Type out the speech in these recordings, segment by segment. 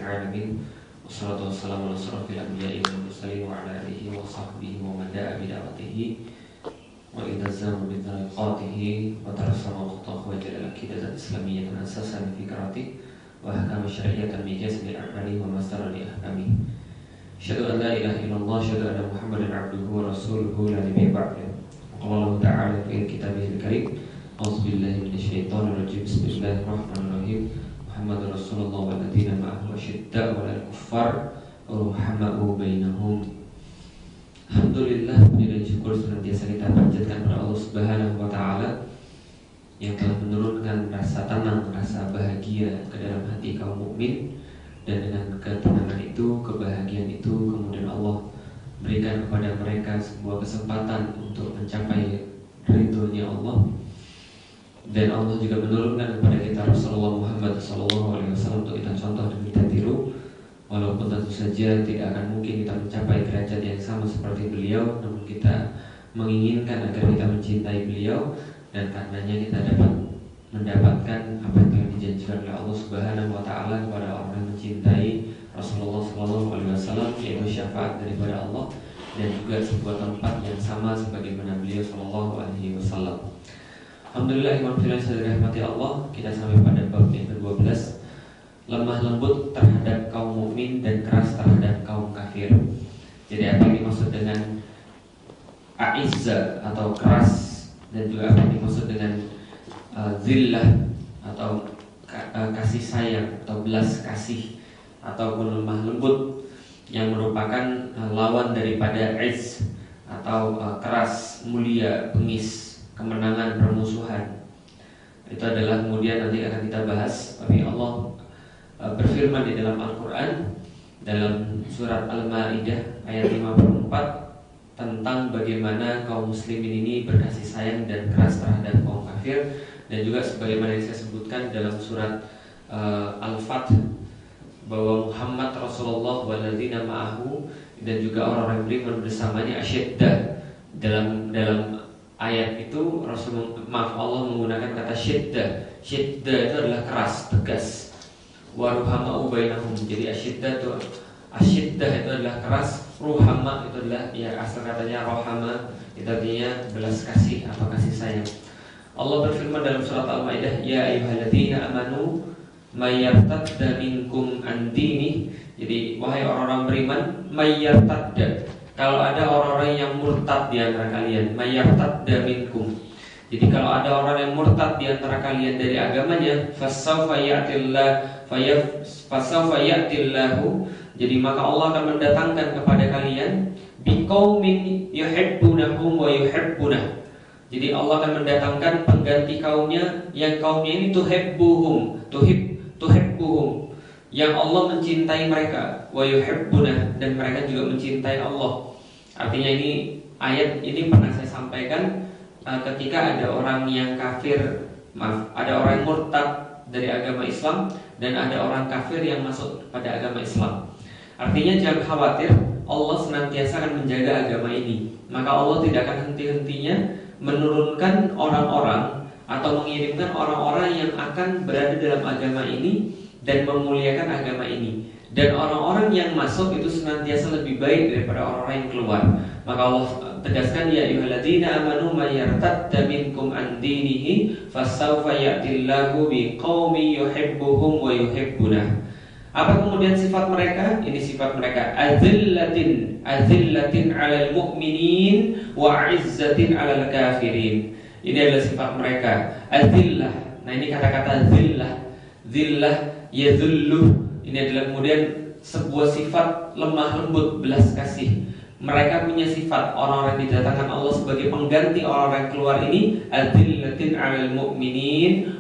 alamin. Wassalatu wassalamu ala asyrafil anbiya'i wal mursalin wa ala alihi wa sahbihi wa man da'a bi da'watihi wa iltazama bi tariqatihi wa tarassama khutwahu wa jalal aqidatan islamiyyatan asasan fi fikrati wa ahkam syar'iyyatan bi jasmi al-a'mali wa masdar li ahkami. Asyhadu an la ilaha illallah, asyhadu anna Muhammadan abduhu wa rasuluhu la nabiyya ba'dahu. Allah Ta'ala fi kitabihil karim. A'udzubillahi minasyaitonir rajim. Bismillahirrahmanirrahim. Muhammadur Rasulullah walladzina ma'ahu asyidda 'alal kuffar ruhama'u bainahum. Alhamdulillah, puji dan syukur senantiasa kita panjatkan kepada Allah Subhanahu wa taala yang telah menurunkan rasa tenang, rasa bahagia ke dalam hati kaum mukmin, dan dengan ketenangan itu, kebahagiaan itu, kemudian Allah berikan kepada mereka sebuah kesempatan untuk mencapai ridhonya Allah. Dan Allah juga menurunkan kepada kita Rasulullah Muhammad SAW untuk kita contoh dan kita tiru. Walaupun tentu saja tidak akan mungkin kita mencapai derajat yang sama seperti beliau, namun kita menginginkan agar kita mencintai beliau, dan karenanya kita dapat mendapatkan apa yang telah dijanjikan oleh Allah Subhanahu wa taala kepada orang yang mencintai Rasulullah SAW, yaitu syafaat daripada Allah dan juga sebuah tempat yang sama sebagaimana beliau SAW. Alhamdulillah, iman filah saudara rahmati Allah, kita sampai pada bab yang ke-12, lemah lembut terhadap kaum mukmin dan keras terhadap kaum kafir. Jadi apa yang dimaksud dengan a'izza atau keras, dan juga apa yang dimaksud dengan zillah atau kasih sayang atau belas kasih ataupun lemah lembut, yang merupakan lawan daripada izz atau keras, mulia, bengis, kemenangan, permusuhan. Itu adalah kemudian nanti akan kita bahas. Tapi Allah berfirman di dalam Al-Quran, dalam surat Al-Ma'idah ayat 54, tentang bagaimana kaum muslimin ini berkasih sayang dan keras terhadap kaum kafir. Dan juga sebagaimana yang saya sebutkan dalam surat Al-Fath, bahwa Muhammad Rasulullah walladzina ma'ahu, dan juga orang-orang beriman bersamanya asyidda. Dalam ayat itu Allah menggunakan kata syidda. Syidda itu adalah keras, tegas. Wa ruhama'u bainahum. Jadi asyidda itu adalah keras, ruhama itu adalah, ya asal katanya rohama, itu artinya belas kasih atau kasih sayang. Allah berfirman dalam surat Al-Maidah, ya ayyuhalladzina amanu may yartadda minkum an dinihi. Jadi wahai orang-orang beriman, may yartadda, kalau ada orang-orang yang murtad di antara kalian, may yartadda minkum. Jadi kalau ada orang yang murtad di antara kalian dari agamanya, fasawfa ya'tillahu, jadi maka Allah akan mendatangkan kepada kalian biqaumin yuhibbunahum wa yuhibbunah. Jadi Allah akan mendatangkan pengganti kaumnya, yang kaumnya ini tuhibbuhum, yang Allah mencintai mereka, wa yuhibbunah, dan mereka juga mencintai Allah. Artinya ini ayat ini pernah saya sampaikan ketika ada orang yang kafir, ada orang yang murtad dari agama Islam dan ada orang kafir yang masuk pada agama Islam. Artinya jangan khawatir, Allah senantiasa akan menjaga agama ini. Maka Allah tidak akan henti-hentinya menurunkan orang-orang atau mengirimkan orang-orang yang akan berada dalam agama ini dan memuliakan agama ini. Dan orang-orang yang masuk itu senantiasa lebih baik daripada orang-orang yang keluar. Maka Allah tegaskan, ya ayyuhalladzina amanu may yartadda minkum an dinihi fasawfa ya'tillahu biqaumin yuhibbuhum wa yuhibbunah. Apa kemudian sifat mereka? Ini sifat mereka, azillatin 'alal mu'minin wa 'izzatin 'alal kafirin. Ini adalah sifat mereka, azillah. Nah, ini kata-kata zillah yadhullu. Ini adalah kemudian sebuah sifat lemah lembut, belas kasih. Mereka punya sifat, orang-orang yang didatangkan Allah sebagai pengganti orang-orang yang keluar ini, azillatin 'alal mu'minin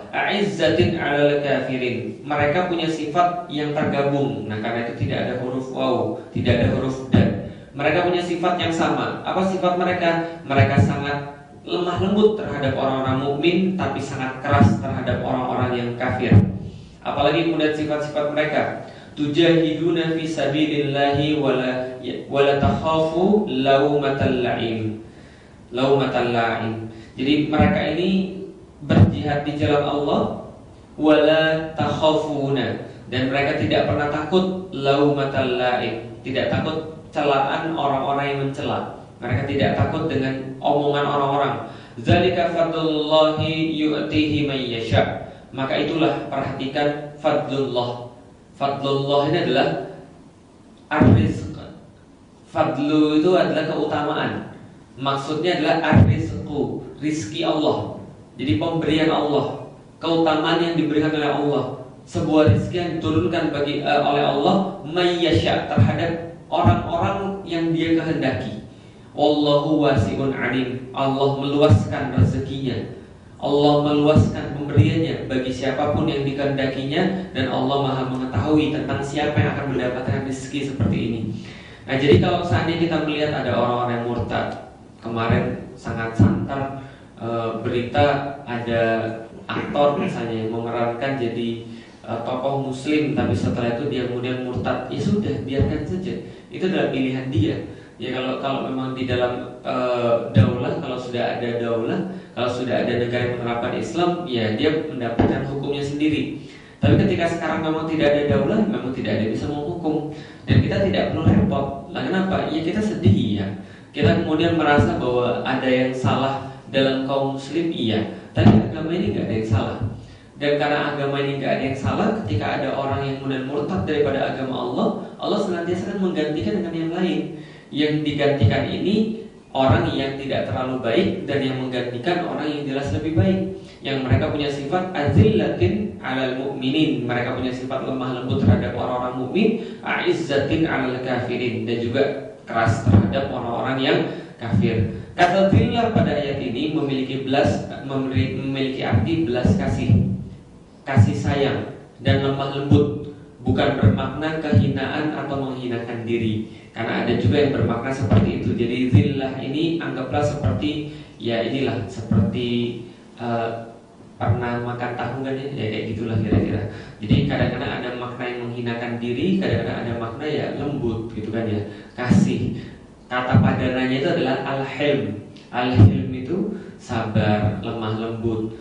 a'izzatin 'alal kafirin. Mereka punya sifat yang tergabung. Nah, karena itu tidak ada huruf waw, tidak ada huruf dal. Mereka punya sifat yang sama. Apa sifat mereka? Mereka sangat lemah lembut terhadap orang-orang mukmin, tapi sangat keras terhadap orang-orang yang kafir. Apalagi kemudian sifat-sifat mereka, tujahiduna fi sabilillahi wala takhafu laumatal la'im. Jadi mereka ini berjihad di jalan Allah, wala takhafuna, dan mereka tidak pernah takut laumatal laim, tidak takut celaan orang-orang yang mencela. Mereka tidak takut dengan omongan orang-orang. Zalika fadlullahi yu'tihi man yasha. Maka itulah, perhatikan fadlullah. Fadlullah ini adalah ar-rizq. Fadlu itu adalah keutamaan. Maksudnya adalah ar-rizqu, rizki Allah. Jadi pemberian Allah, keutamaan yang diberikan oleh Allah, sebuah rizki yang diturunkan oleh Allah mayyasya, terhadap orang-orang yang Dia kehendaki. Wallahu wasi'un alim. Allah meluaskan rezekinya, Allah meluaskan pemberiannya bagi siapapun yang dikehendakinya, dan Allah Maha mengetahui tentang siapa yang akan mendapatkan rezeki seperti ini. Nah, jadi kalau seandainya kita melihat ada orang-orang yang murtad, kemarin sangat santer berita ada aktor misalnya yang memerankan jadi tokoh muslim, tapi setelah itu dia kemudian murtad. Ya sudah, biarkan saja, itu adalah pilihan dia. Ya kalau memang di dalam daulah, kalau sudah ada daulah, kalau sudah ada negara yang menerapkan Islam, ya dia mendapatkan hukumnya sendiri. Tapi ketika sekarang memang tidak ada daulah, memang tidak ada yang bisa menghukum, dan kita tidak perlu repot. Lah kenapa? Ya kita sedih ya. Kita kemudian merasa bahwa ada yang salah dalam kaum muslim, iya, tapi agama ini nggak ada yang salah. Dan karena agama ini nggak ada yang salah, ketika ada orang yang kemudian murtad daripada agama Allah, Allah senantiasa akan menggantikan dengan yang lain. Yang digantikan ini orang yang tidak terlalu baik, dan yang menggantikan orang yang jelas lebih baik, yang mereka punya sifat azillatin 'alal mu'minin, mereka punya sifat lemah lembut terhadap orang-orang mukmin, a'izzatin 'alal kafirin, dan juga keras terhadap orang-orang yang kafir. Kata zillah pada ayat ini memiliki arti belas kasih, kasih sayang dan lemah lembut, bukan bermakna kehinaan atau menghinakan diri. Karena ada juga yang bermakna seperti itu. Jadi zillah ini anggaplah seperti, ya inilah, seperti pernah makan tahu kan ya, kayak gitulah kira-kira. Jadi kadang-kadang ada makna yang menghinakan diri, kadang-kadang ada makna ya lembut gitu kan ya, kasih. Kata padanannya itu adalah al-hilm. Al-hilm itu sabar, lemah lembut,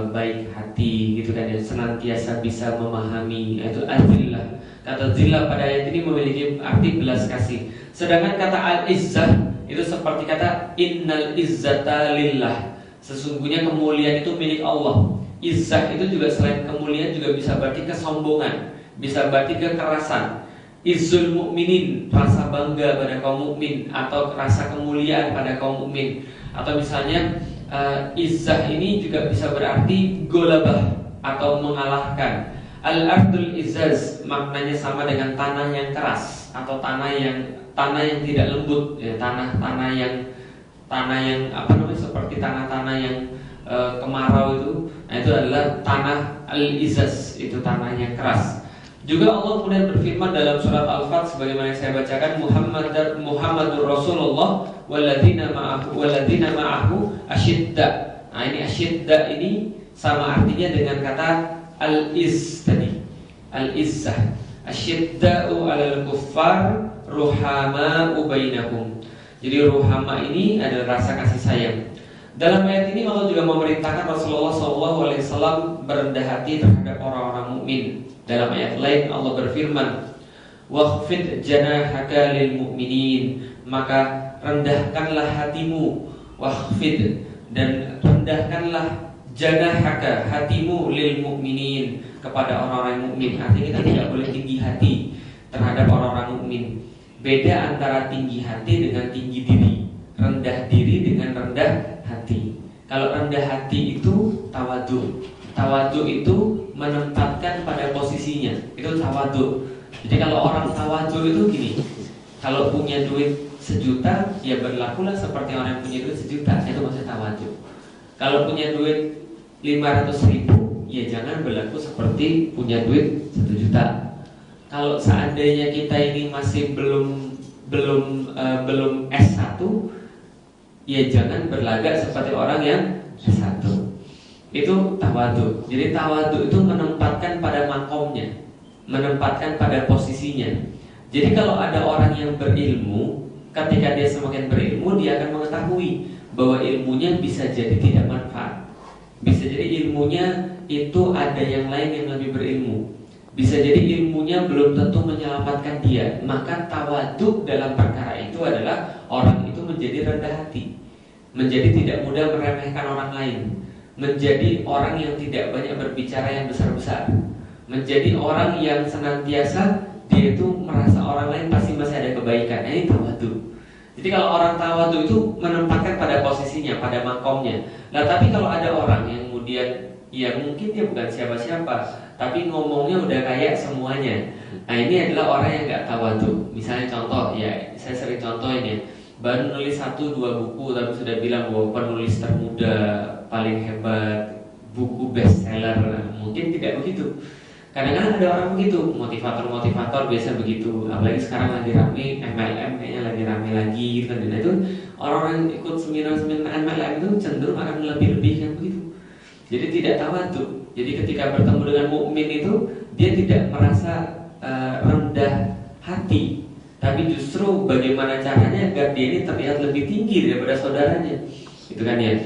baik hati gitu kan ya, senantiasa bisa memahami, yaitu al-zillah. Kata zillah pada ayat ini memiliki arti belas kasih. Sedangkan kata al-izzah itu seperti kata innal izzata lillah. Sesungguhnya kemuliaan itu milik Allah. Izzah itu juga selain kemuliaan juga bisa berarti kesombongan, bisa berarti kekerasan. Izzul mukminin, rasa bangga pada kaum mukmin, atau rasa kemuliaan pada kaum mukmin. Atau misalnya izzah ini juga bisa berarti golabah atau mengalahkan. Al-ardul izzaz maknanya sama dengan tanah yang keras atau tanah yang tidak lembut ya, tanah yang apa namanya, seperti tanah-tanah yang kemarau itu. Nah, itu adalah tanah al-izzaz, itu tanah yang keras. Juga Allah kemudian berfirman dalam surat Al-Fat sebagaimana yang saya bacakan, Muhammadur Rasulullah walladzina ma'ahu asyidda. Nah, ini asyidda ini sama artinya dengan kata al-izz tadi, al-izzah. Asyidda'u 'alal kuffar ruhama'u bainahum. Jadi ruhama ini adalah rasa kasih sayang. Dalam ayat ini Allah juga memerintahkan Rasulullah SAW berendah hati terhadap orang-orang mukmin. Dalam ayat lain Allah berfirman, "Wakhfid janahaka lil mu'minin." Maka rendahkanlah hatimu, wakhfid, dan rendahkanlah janahaka, hatimu, lil mu'minin, kepada orang-orang mukmin. Artinya kita tidak boleh tinggi hati terhadap orang-orang mukmin. Beda antara tinggi hati dengan tinggi diri, rendah diri dengan rendah hati. Kalau rendah hati itu tawadhu. Tawadhu itu menempatkan pada posisinya, itu tawadhu. Jadi kalau orang tawadhu itu gini, kalau punya duit 1 juta, ya berlakulah seperti orang yang punya duit 1 juta. Itu maksudnya tawadhu. Kalau punya duit 500.000, ya jangan berlaku seperti punya duit 1 juta. Kalau seandainya kita ini masih belum S1, ya jangan berlagak seperti orang yang S1. Itu tawadhu. Jadi tawadhu itu menempatkan pada makomnya, menempatkan pada posisinya. Jadi kalau ada orang yang berilmu, ketika dia semakin berilmu, dia akan mengetahui bahwa ilmunya bisa jadi tidak manfaat. Bisa jadi ilmunya itu ada yang lain yang lebih berilmu. Bisa jadi ilmunya belum tentu menyelamatkan dia. Maka tawadhu dalam perkara itu adalah orang itu menjadi rendah hati, menjadi tidak mudah meremehkan orang lain, menjadi orang yang tidak banyak berbicara yang besar-besar, menjadi orang yang senantiasa dia itu merasa orang lain pasti masih ada kebaikan. Ini tawadhu. Jadi kalau orang tawadhu itu menempatkan pada posisinya, pada makomnya. Nah tapi kalau ada orang yang kemudian ya mungkin dia bukan siapa-siapa, tapi ngomongnya udah kayak semuanya. Nah ini adalah orang yang gak tawadhu. Misalnya contoh, ya saya sering contohin ya, baru nulis 1-2 buku tapi sudah bilang bahwa penulis termuda, paling hebat, buku bestseller. Mungkin tidak begitu. Kadang-kadang ada orang begitu, motivator-motivator biasa begitu. Apalagi sekarang lagi rame MLM, kayaknya lagi rame lagi gitu. Dan itu orang-orang yang ikut seminar-seminar MLM itu cenderung akan lebih-lebihkan begitu. Jadi tidak tawadhu. Jadi ketika bertemu dengan mukmin itu dia tidak merasa rendah hati, tapi justru bagaimana caranya agar dia ini terlihat lebih tinggi daripada saudaranya. Itu kan ya,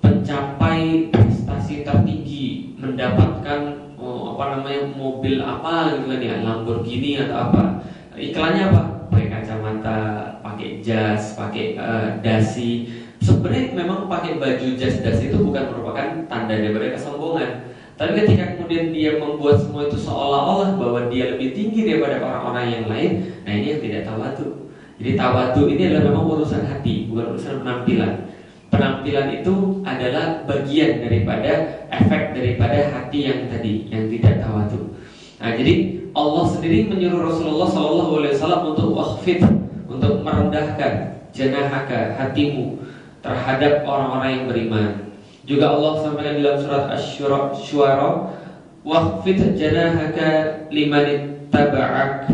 pencapai prestasi tertinggi, mendapatkan mobil apa gitu kan ya, Lamborghini atau apa. Iklannya apa? Pakai kacamata, pakai jas, pakai dasi. Sebenarnya memang pakai baju jas dasi itu bukan merupakan tanda daripada kesombongan. Tapi ketika kemudian dia membuat semua itu seolah-olah bahwa dia lebih tinggi daripada orang-orang yang lain, nah ini yang tidak tawadhu. Jadi tawadhu ini adalah memang urusan hati, bukan urusan penampilan. Penampilan itu adalah bagian daripada efek daripada hati yang tadi, yang tidak tawadhu. Nah, jadi Allah sendiri menyuruh Rasulullah SAW untuk wakhfid, untuk merendahkan janahaka, hatimu terhadap orang-orang yang beriman. Juga Allah sampaikan dalam surat Asy-Syu'ara, wakhfid janahaka limanittaba'aka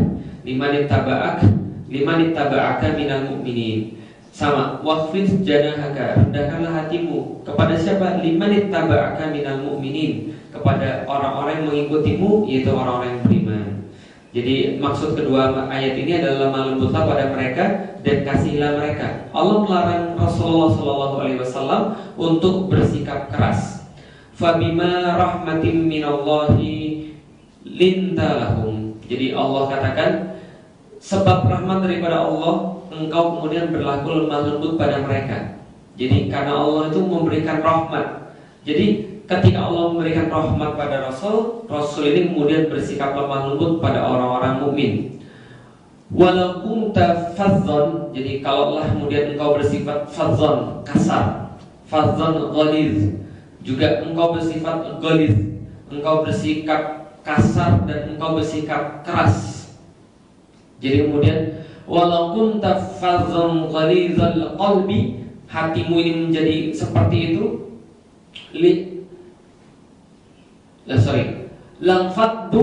minal mu'minin. Sama, wakhfid janahaka, rendahkanlah hatimu kepada siapa? Limanittaba'aka minal mu'minin, kepada orang-orang yang mengikutimu, yaitu orang-orang yang beriman. Jadi maksud kedua ayat ini adalah lemah lembutlah pada mereka dan kasihilah mereka. Allah melarang Rasulullah SAW untuk bersikap keras. Fabima rahmatim minallahi lintalahum. Jadi Allah katakan, sebab rahmat daripada Allah, engkau kemudian berlaku lemah lembut pada mereka. Jadi karena Allah itu memberikan rahmat. Jadi ketika Allah memberikan rahmat pada Rasul ini kemudian bersikap lemah lembut pada orang-orang mukmin. Walau kunta fadzon, jadi kalaulah kemudian engkau bersifat fadzon, kasar, fadzon ghaliz, juga engkau bersifat ghaliz, engkau bersikap kasar dan engkau bersikap keras. Jadi kemudian walau kunta fadzon ghalizal qalbi, hatimu ini menjadi seperti itu, langfaddu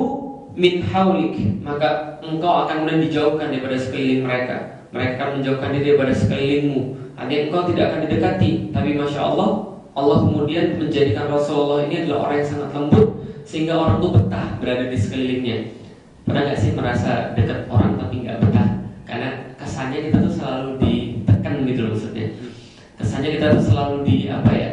min haulik, maka engkau akan kemudian dijauhkan daripada sekeliling mereka. Mereka akan menjauhkan diri daripada sekelilingmu. Artinya engkau tidak akan didekati. Tapi Masya Allah, Allah kemudian menjadikan Rasulullah ini adalah orang yang sangat lembut, sehingga orang itu betah berada di sekelilingnya. Pernah gak sih merasa dekat orang tapi gak betah? Karena kesannya kita tuh selalu ditekan gitu loh, maksudnya. Kesannya kita tuh selalu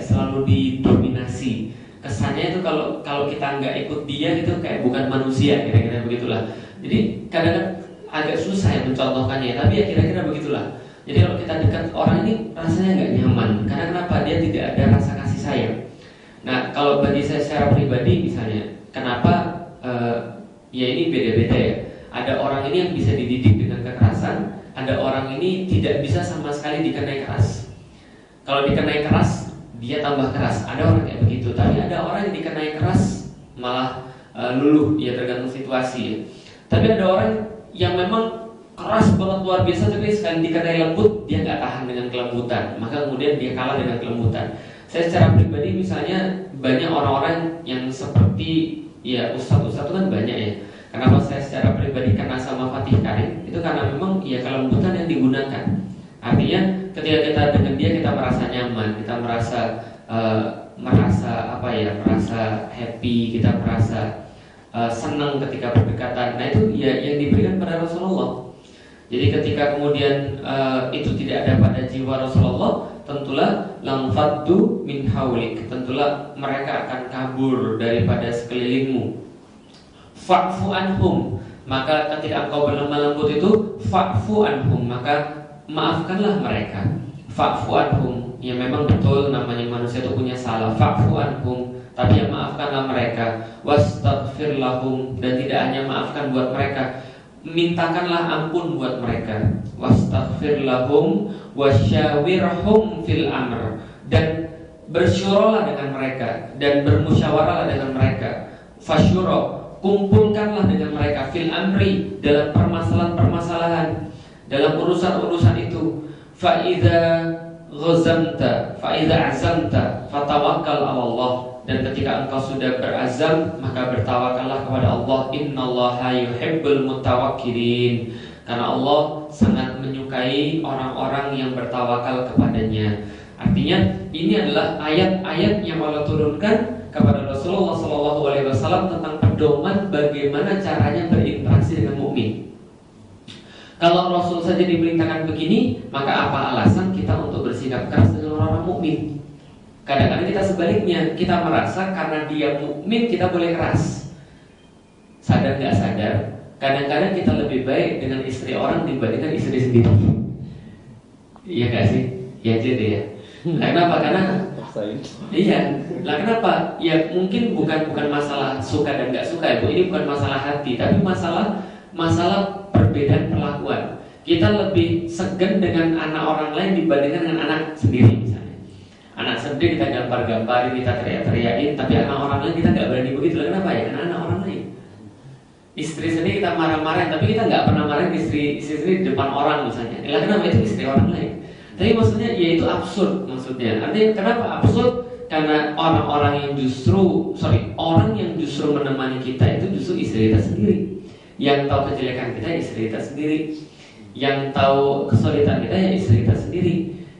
selalu didominasi. Kesannya itu kalau kita nggak ikut dia itu kayak bukan manusia, kira-kira begitulah. Jadi kadang-kadang agak susah ya mencontohkannya, tapi ya kira-kira begitulah. Jadi kalau kita dekat orang ini rasanya nggak nyaman, karena kenapa? Dia tidak ada rasa kasih sayang. Nah kalau bagi saya secara pribadi misalnya, kenapa? Ya ini beda-beda ya. Ada orang ini yang bisa dididik dengan kekerasan, ada orang ini tidak bisa sama sekali dikenai keras. Kalau dikenai keras, dia tambah keras. Ada orang kayak begitu. Tapi ada orang yang dikenai keras malah luluh. Ya tergantung situasi ya. Tapi ada orang yang memang keras banget luar biasa, tapi sekali dikenai lembut dia nggak tahan dengan kelembutan, maka kemudian dia kalah dengan kelembutan. Saya secara pribadi misalnya banyak orang-orang yang seperti ya ustadz-ustadz itu kan banyak ya. Kenapa saya secara pribadi kenal sama Fatih Karim? Itu karena memang ya kelembutan yang digunakan. Artinya ketika kita dengan dia kita merasa nyaman, kita merasa merasa happy, kita merasa senang ketika berdekatan. Nah itu ya yang diberikan pada Rasulullah. Jadi ketika kemudian itu tidak ada pada jiwa Rasulullah, tentulah lam faddu min haulik, tentulah mereka akan kabur daripada sekelilingmu. Fa'fu anhum, maka ketika engkau berlemah lembut itu fa'fu anhum, maka maafkanlah mereka. Fa'fu anhum, ya memang betul namanya manusia itu punya salah. Fa'fu anhum, tapi ya maafkanlah mereka. Wastaghfir lahum, dan tidak hanya maafkan buat mereka, mintakanlah ampun buat mereka. Wastaghfir lahum wasyawirhum fil amr, dan bersyurolah dengan mereka dan bermusyawarahlah dengan mereka. Fasyuro, kumpulkanlah dengan mereka fil amri, dalam permasalahan-permasalahan, dalam urusan-urusan itu. Fa idza ghazamta fa idza azamta fatawakkal 'ala Allah, dan ketika engkau sudah berazam maka bertawakallah kepada Allah. Innallaha yuhibbul mutawakkilin, karena Allah sangat menyukai orang-orang yang bertawakal kepadanya. Artinya ini adalah ayat-ayat yang Allah turunkan kepada Rasulullah SAW tentang pedoman bagaimana caranya berinteraksi dengan mukmin. Kalau Rasul saja diperintahkan begini, maka apa alasan kita untuk bersikap keras dengan orang-orang mukmin? Kadang-kadang kita sebaliknya, kita merasa karena dia mukmin kita boleh keras. Sadar nggak sadar, kadang-kadang kita lebih baik dengan istri orang dibandingkan istri sendiri. Iya nggak sih? Ya jadi ya. Nah, kenapa? Karena iya. Lah kenapa? Ya mungkin bukan masalah suka dan nggak suka ya, Bu. Ini bukan masalah hati, tapi masalah perbedaan perlakuan. Kita lebih segan dengan anak orang lain dibandingkan dengan anak sendiri misalnya. Anak sendiri kita gambar-gambarin, kita teriak-teriakin, tapi anak orang lain kita nggak berani begitu. Lah kenapa ya? Karena anak orang lain. Istri sendiri kita marah-marahin, tapi kita nggak pernah marahin istri sendiri di depan orang misalnya. Lah kenapa? Itu istri orang lain. Tapi maksudnya ya itu absurd maksudnya. Artinya kenapa absurd? Karena orang yang justru menemani kita itu justru istri kita sendiri. Yang tahu kejelekan kita istri kita sendiri. Yang tahu kesulitan kita ya istri kita sendiri.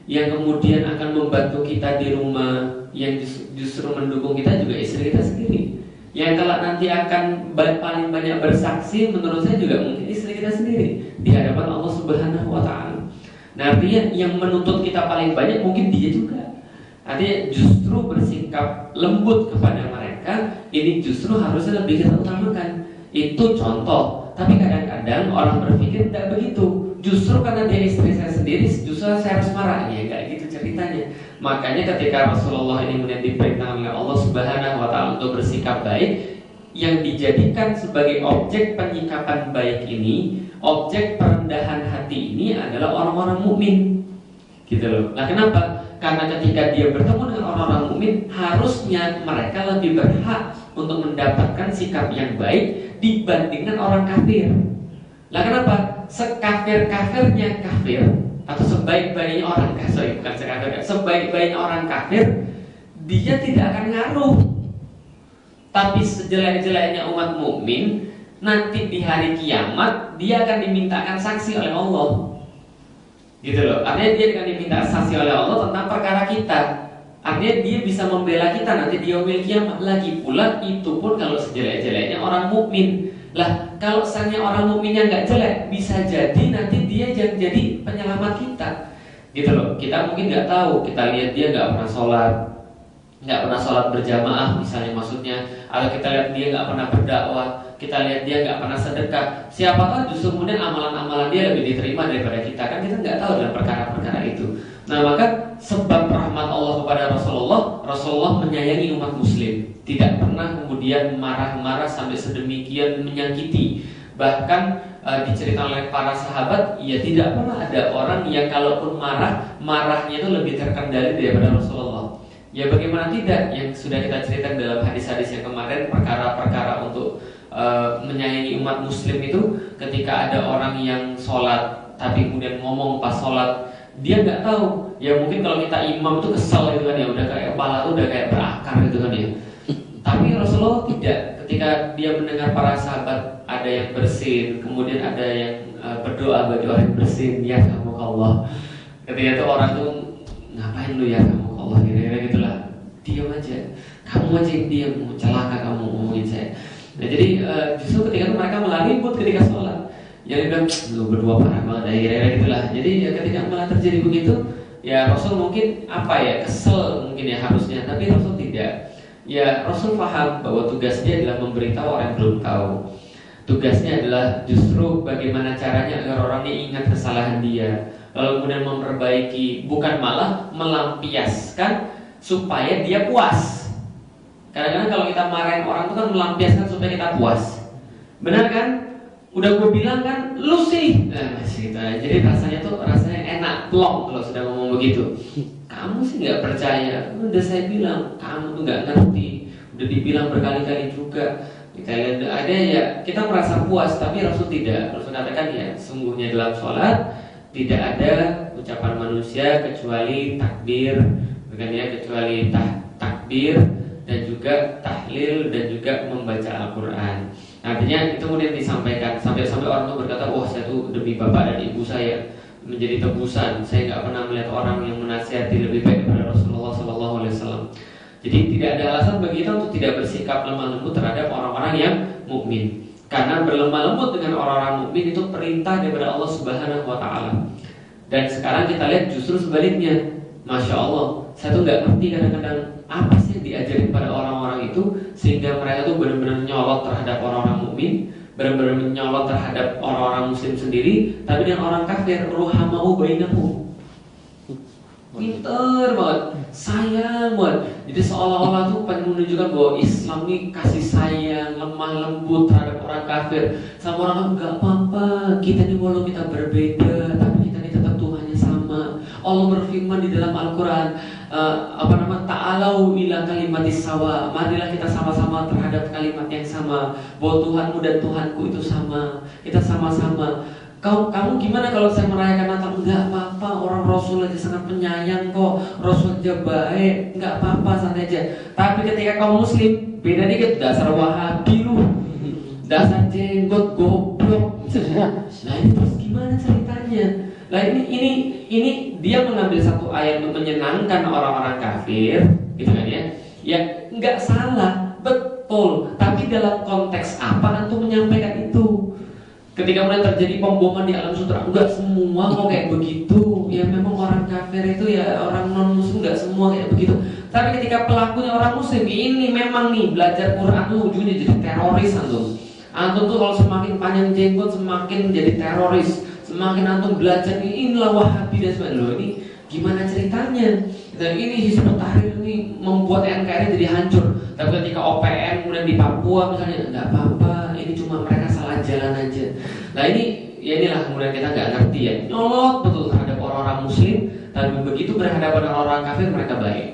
Yang kemudian akan membantu kita di rumah, yang justru mendukung kita juga istri kita sendiri. Yang kalau nanti akan paling banyak bersaksi menurut saya juga mungkin istri kita sendiri di hadapan Allah Subhanahu wa Ta'ala. Nah, artinya yang menuntut kita paling banyak mungkin dia juga. Artinya justru bersikap lembut kepada mereka ini justru harusnya lebih kita utamakan. Itu contoh. Tapi kadang-kadang orang berpikir tidak begitu. Justru karena dia istri saya sendiri, justru saya harus marah. Ya kayak gitu ceritanya. Makanya ketika Rasulullah ini kemudian diperintahkan oleh Allah Subhanahu wa Ta'ala untuk bersikap baik, yang dijadikan sebagai objek penyikapan baik ini, objek perendahan hati ini adalah orang-orang mukmin, gitu loh. Nah, kenapa? Karena ketika dia bertemu dengan orang-orang mukmin, harusnya mereka lebih berhak untuk mendapatkan sikap yang baik dibandingkan orang kafir. Lah kenapa? Sekafir-kafirnya kafir atau sebaik-baiknya orang kafir, bukan sekafir, sebaik-baiknya orang kafir, dia tidak akan ngaruh. Tapi sejelek-jeleknya umat mukmin, nanti di hari kiamat dia akan dimintakan saksi oleh Allah. Gitu loh. Artinya dia akan diminta saksi oleh Allah tentang perkara kita. Artinya dia bisa membela kita nanti di yaumil kiamat. Lagi pula itu pun kalau sejelek-jeleknya orang mukmin. Lah kalau misalnya orang mukminnya nggak jelek, bisa jadi nanti dia yang jadi penyelamat kita. Gitu loh. Kita mungkin nggak tahu. Kita lihat dia nggak pernah sholat berjamaah misalnya maksudnya, atau kita lihat dia nggak pernah berdakwah, kita lihat dia nggak pernah sedekah. Siapa tahu justru kemudian amalan-amalan dia lebih diterima daripada kita, kan kita nggak tahu dalam perkara-perkara itu. Nah, maka sebab rahmat Allah kepada Rasulullah menyayangi umat muslim, tidak pernah kemudian marah-marah sampai sedemikian menyakiti. Bahkan diceritakan oleh para sahabat, ya tidak pernah ada orang yang kalaupun marahnya itu lebih terkendali daripada Rasulullah. Ya bagaimana tidak, yang sudah kita ceritakan dalam hadis-hadis yang kemarin, perkara-perkara untuk menyayangi umat muslim itu, ketika ada orang yang sholat tapi kemudian ngomong pas sholat, dia nggak tahu. Ya mungkin kalau kita imam itu kesel gitu kan ya, udah kayak kepala tuh udah kayak berakar gitu kan ya. Tapi Rasulullah tidak. Ketika dia mendengar para sahabat ada yang bersin, kemudian ada yang berdoa bagi orang yang bersin, ya Allah. Ketika itu orang tuh, ngapain lu ya Allah, kira-kira gitulah, diam aja, kamu aja yang diam, celaka kamu ngomongin saya. Nah jadi justru ketika itu mereka malah ribut ketika sholat. Yang bilang lu berdua parah banget, kira-kira gitulah. Jadi ya ketika malah terjadi begitu, ya Rasul mungkin kesel mungkin ya harusnya, tapi Rasul tidak. Ya Rasul paham bahwa tugasnya adalah memberitahu orang yang belum tahu. Tugasnya adalah justru bagaimana caranya agar orang ini ingat kesalahan dia, lalu kemudian memperbaiki, bukan malah melampiaskan supaya dia puas. Kadang-kadang kalau kita marahin orang itu kan melampiaskan supaya kita puas. Benar kan? Udah gue bilang kan, lu sih. Masih gitu. Jadi rasanya enak, plong kalau sudah ngomong begitu. Kamu sih nggak percaya. Udah saya bilang, kamu tuh nggak ngerti. Udah dibilang berkali-kali juga. Kita lihat ada ya, kita merasa puas, tapi Rasul tidak. Rasul katakan ya, sungguhnya dalam sholat tidak ada ucapan manusia kecuali takbir, bukan ya, kecuali takbir dan juga tahlil dan juga membaca Al-Quran. Artinya itu kemudian disampaikan sampai orang itu berkata, wah saya tuh demi bapak dan ibu saya menjadi tebusan. Saya nggak pernah melihat orang yang menasihati lebih baik daripada Rasulullah SAW. Jadi tidak ada alasan bagi kita untuk tidak bersikap lemah lembut terhadap orang-orang yang mukmin. Karena berlemah lembut dengan orang-orang mukmin itu perintah daripada Allah Subhanahu Wa Taala. Dan sekarang kita lihat justru sebaliknya. Masya Allah, saya tuh nggak ngerti kadang-kadang apa sih yang diajarin pada orang-orang itu sehingga mereka tuh benar-benar nyolot terhadap orang-orang mukmin, benar-benar menyolot terhadap orang-orang muslim sendiri, tapi dengan orang kafir ruhamahu bainahum. Pinter banget, sayang banget. Jadi seolah-olah tuh pengen menunjukkan bahwa Islam ini kasih sayang, lemah lembut terhadap orang kafir. Sama orang nggak apa-apa, kita ini walau kita berbeda, tapi kita ini tetap Tuhannya sama. Allah berfirman di dalam Al-Quran, ta'alau ila kalimatis sawa. Marilah kita sama-sama terhadap kalimat yang sama, bahwa Tuhanmu dan Tuhanku itu sama. Kita sama-sama. Kamu gimana kalau saya merayakan Natal? Enggak apa-apa, orang Rasul aja sangat penyayang kok. Rasul aja baik, enggak apa-apa, santai aja. Tapi ketika kaum muslim, beda dikit, dasar Wahabi lu, dasar jenggot goblok. Nah ini terus gimana ceritanya? Nah ini dia mengambil satu ayat untuk menyenangkan orang-orang kafir, gitu kan ya? Ya enggak salah, betul. Tapi dalam konteks apa antum menyampaikan itu? Ketika mulai terjadi pemboman di alam sutra, enggak semua kok kayak begitu. Ya memang orang kafir itu ya orang non muslim enggak semua kayak begitu. Tapi ketika pelakunya orang muslim, ini memang nih belajar Quran tuh ujungnya jadi teroris antum. Antum tuh kalau semakin panjang jenggot semakin jadi teroris. Semakin antum belajar inilah Wahabi dan sebagainya. Loh ini gimana ceritanya? Dan ini Hizbut Tahrir ini membuat NKRI jadi hancur. Tapi ketika OPM kemudian di Papua misalnya, enggak apa-apa, ini cuma mereka salah jalan aja. Nah ini, ya inilah kemudian kita nggak ngerti ya, nyolot betul terhadap orang-orang muslim. Tapi begitu berhadapan dengan orang kafir mereka baik.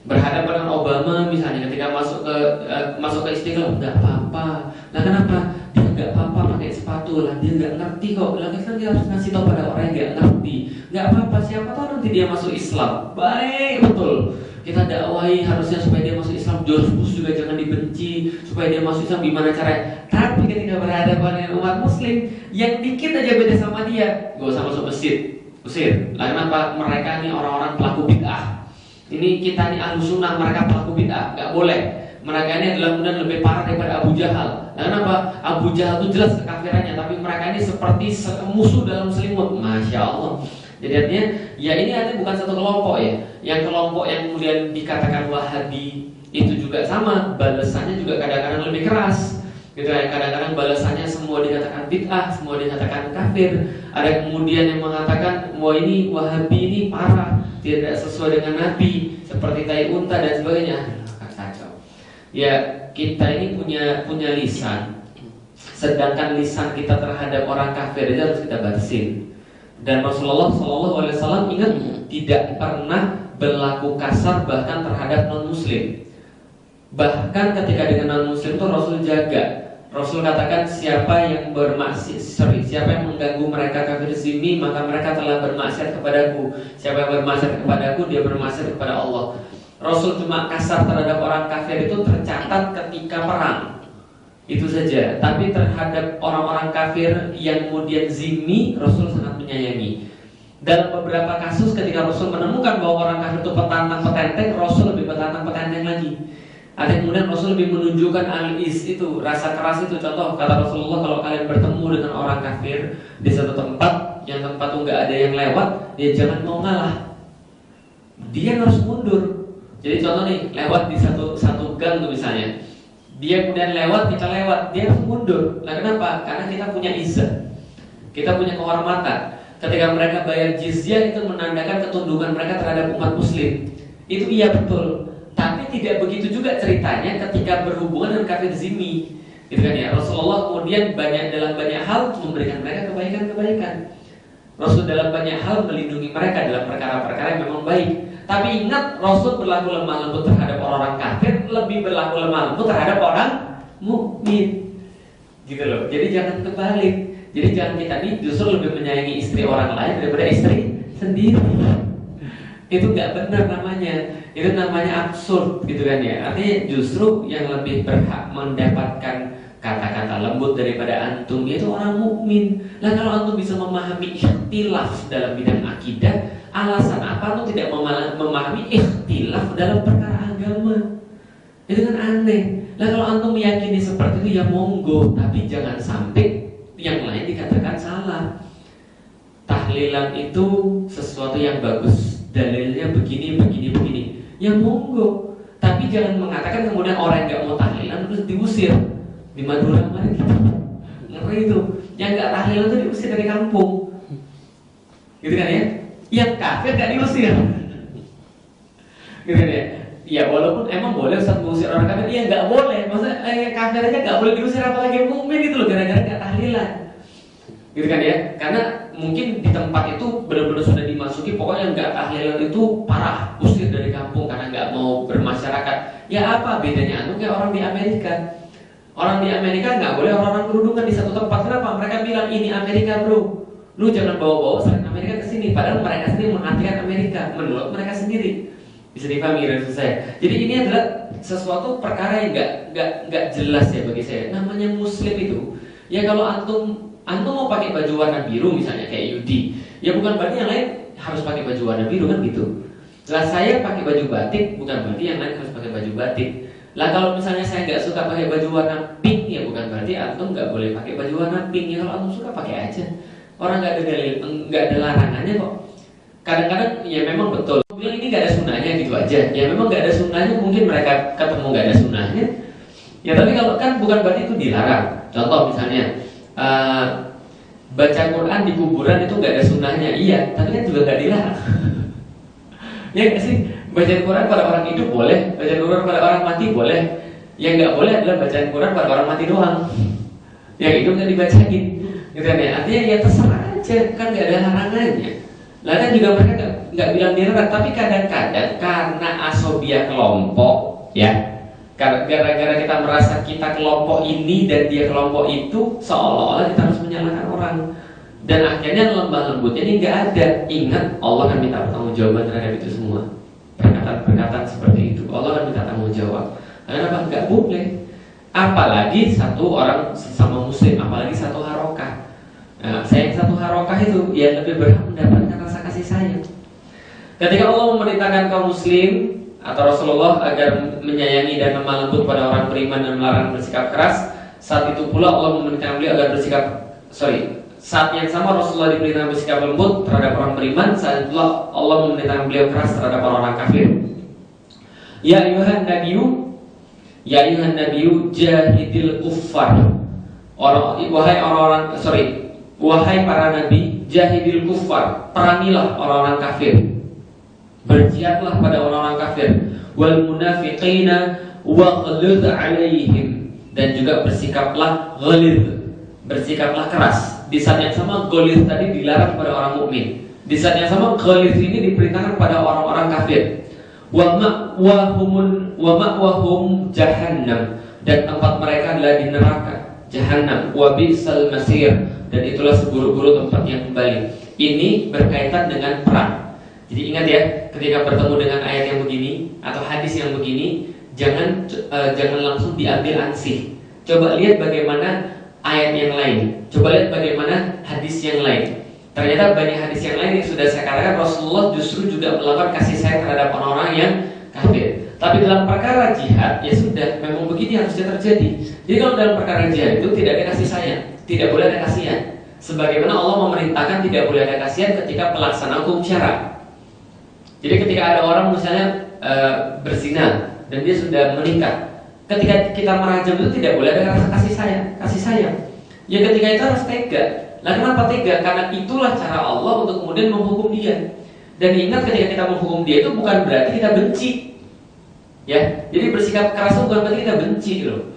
Berhadapan dengan Obama misalnya ketika masuk ke Istiqlal, nggak apa-apa. Nah kenapa? Dia nggak apa-apa pakai sepatu lah, dia nggak ngerti kok. Lagi kan dia harus ngasih tahu pada orang yang nggak ngerti. Nggak apa-apa, siapa tahu nanti dia masuk Islam. Baik betul. Kita dakwahi harusnya supaya dia masuk Islam. George Bush juga jangan dibenci, supaya dia masuk Islam gimana caranya. Tapi ketika berhadapan dengan umat muslim yang dikit aja beda sama dia, gak usah masuk usir. Lalu kenapa? Mereka ini orang-orang pelaku bid'ah. Ini kita ini ahlu sunnah, mereka pelaku bid'ah, gak boleh. Mereka ini adalah kemudian lebih parah daripada Abu Jahal. Lalu kenapa? Abu Jahal itu jelas kekafirannya, tapi mereka ini seperti musuh dalam selimut. Masya Allah. Jadi artinya, ya ini artinya bukan satu kelompok ya. Yang kelompok yang kemudian dikatakan Wahabi itu juga sama, balasannya juga kadang-kadang lebih keras. Gitu ya, kadang-kadang balasannya semua dikatakan bid'ah, semua dikatakan kafir. Ada kemudian yang mengatakan, wah ini Wahabi ini parah, tidak sesuai dengan Nabi, seperti tai unta dan sebagainya. Kacau. Ya kita ini punya lisan, sedangkan lisan kita terhadap orang kafir itu harus kita batasin. Dan Rasulullah SAW ingat tidak pernah berlaku kasar bahkan terhadap non muslim. Bahkan ketika dengan non muslim itu Rasul jaga. Rasul katakan siapa yang siapa yang mengganggu mereka kafir zimmi maka mereka telah bermaksiat kepadaku. Siapa yang bermaksiat kepadaku dia bermaksiat kepada Allah. Rasul cuma kasar terhadap orang kafir itu tercatat ketika perang. Itu saja. Tapi terhadap orang-orang kafir yang kemudian zimmi, Rasul sangat menyayangi. Dalam beberapa kasus ketika Rasul menemukan bahwa orang kafir itu petantang petenteng, Rasul lebih petantang petenteng lagi. Ada yang kemudian Rasul lebih menunjukkan al-is itu, rasa keras itu. Contoh kata Rasulullah, kalau kalian bertemu dengan orang kafir di satu tempat, yang tempat itu nggak ada yang lewat, ya jangan mau ngalah. dia harus mundur. Jadi contoh nih, lewat di satu gang tuh misalnya, dia kemudian lewat, kita lewat, dia harus mundur. Nah kenapa? Karena kita punya izzah, kita punya kehormatan. Ketika mereka bayar jizyah itu menandakan ketundukan mereka terhadap umat muslim. Itu iya betul. Tapi tidak begitu juga ceritanya ketika berhubungan dengan kafir zimmi. Gitu kan ya. Rasulullah kemudian dalam banyak hal memberikan mereka kebaikan-kebaikan. Rasul dalam banyak hal melindungi mereka dalam perkara-perkara yang memang baik. Tapi ingat, Rasul berlaku lemah lembut terhadap orang kafir, lebih berlaku lemah lembut terhadap orang mukmin. Gitu loh. Jadi jangan kebalik. Jadi jangan kita nih justru lebih menyayangi istri orang lain daripada istri sendiri. Itu nggak benar namanya. Itu namanya absurd, gitu kan ya. Artinya justru yang lebih berhak mendapatkan kata-kata lembut daripada antum yaitu orang mukmin. Lah kalau antum bisa memahami ikhtilaf dalam bidang akidah, alasan apa antum tidak memahami ikhtilaf dalam perkara agama? Itu kan aneh. Lah kalau antum meyakini seperti itu ya monggo, tapi jangan sampai yang lain dikatakan salah. Tahlilan itu sesuatu yang bagus, dalilnya begini. Ya monggo, tapi jangan mengatakan kemudian orang yang nggak mau tahlilan terus diusir. Di Madura kemarin gitu, ngeri itu. Yang nggak tahlilan itu diusir dari kampung, gitu kan ya? Yang kafir nggak diusir, gitu kan ya? Ya walaupun emang boleh Ustaz mengusir orang kafir, iya nggak boleh. Maksudnya kafir aja nggak boleh diusir, apalagi mukmin gitu loh, gara-gara nggak tahlilan, gitu kan ya? Karena mungkin di tempat itu benar-benar sudah dimasuki, pokoknya nggak tahlilan itu parah, usir dari kampung karena nggak mau bermasyarakat. Ya apa bedanya antum kayak orang di Amerika? Orang di Amerika nggak boleh orang-orang kerudungan di satu tempat. Kenapa? Mereka bilang ini Amerika bro, lu jangan bawa-bawa selain Amerika ke sini. Padahal mereka sendiri mengartikan Amerika menurut mereka sendiri. Bisa dipahami maksud saya. Jadi ini adalah sesuatu perkara yang nggak jelas ya bagi saya. Namanya Muslim itu, ya kalau antum mau pakai baju warna biru misalnya kayak Yudi, ya bukan berarti yang lain harus pakai baju warna biru kan gitu. Setelah saya pakai baju batik, bukan berarti yang lain harus pakai baju batik. Lah kalau misalnya saya nggak suka pakai baju warna pink, ya bukan berarti antum nggak boleh pakai baju warna pink. Ya kalau antum suka pakai aja. Orang nggak ada dalil, nggak ada larangannya kok. Kadang-kadang ya memang betul. Bilang ini nggak ada sunnahnya gitu aja. Ya memang nggak ada sunnahnya, mungkin mereka ketemu nggak ada sunnahnya. Ya tapi kalau kan bukan berarti itu dilarang. Contoh misalnya baca Quran di kuburan itu nggak ada sunnahnya. Iya, tapi kan juga nggak dilarang. Ya nggak sih? Baca Quran pada orang hidup boleh, baca Quran pada orang mati boleh. Yang nggak boleh adalah bacaan Quran pada orang mati doang. Yang hidup nggak dibacain, gitu kan ya. Artinya ya terserah aja, kan nggak ada larangannya. Lah kan juga mereka nggak bilang dilarang, tapi kadang-kadang karena asobia kelompok, ya, gara-gara kita merasa kita kelompok ini dan dia kelompok itu, seolah-olah kita harus menyalahkan orang. Dan akhirnya lembah lembutnya ini nggak ada. Ingat, Allah akan minta pertanggungjawaban terhadap itu semua. Perkataan-perkataan seperti itu Allah akan minta tanggung jawab. Kenapa? Nggak boleh. Apalagi satu orang sesama muslim, apalagi satu harokah. Nah, saya satu harokah itu ya lebih berhak mendapatkan rasa kasih sayang. Ketika Allah memerintahkan kaum muslim atau Rasulullah agar menyayangi dan lemah lembut pada orang beriman dan melarang bersikap keras, saat itu pula Allah memerintahkan beliau agar saat yang sama Rasulullah diperintahkan bersikap lembut terhadap orang beriman, saat itu Allah memerintahkan beliau keras terhadap orang-orang kafir. Ya ayuhan nabiyyu jahidil kuffar. Wahai para nabi, jahidil kuffar, perangilah orang-orang kafir. Berjihadlah pada orang-orang kafir. Wal munafiqina waghlidh 'alaihim, dan juga bersikaplah keras. Di saat yang sama ghalidh tadi dilarang pada orang mukmin. Di saat yang sama ghalidh ini diperintahkan pada orang-orang kafir. Wa ma'wahum jahannam, dan tempat mereka adalah di neraka Jahannam. Wa bi'sal masir, dan itulah seburuk-buruk tempat yang kembali. Ini berkaitan dengan perang. Jadi ingat ya, ketika bertemu dengan ayat yang begini atau hadis yang begini, jangan langsung diambil ansih. Coba lihat bagaimana ayat yang lain, coba lihat bagaimana hadis yang lain. Ternyata banyak hadis yang lain yang sudah saya katakan Rasulullah justru juga melakukan kasih sayang terhadap orang-orang yang kafir. Tapi dalam perkara jihad, ya sudah, memang begini harusnya terjadi. Jadi kalau dalam perkara jihad itu tidak ada kasih sayang, tidak boleh ada kasihan. Sebagaimana Allah memerintahkan tidak boleh ada kasihan ketika pelaksanaan hukum syara. Jadi ketika ada orang misalnya berzina dan dia sudah menikah, ketika kita merajam itu tidak boleh ada rasa kasih sayang. Ya ketika itu harus tega. Nah kenapa tega? Karena itulah cara Allah untuk kemudian menghukum dia. Dan ingat ketika kita menghukum dia itu bukan berarti kita benci. Ya, jadi bersikap keras itu bukan berarti kita benci loh.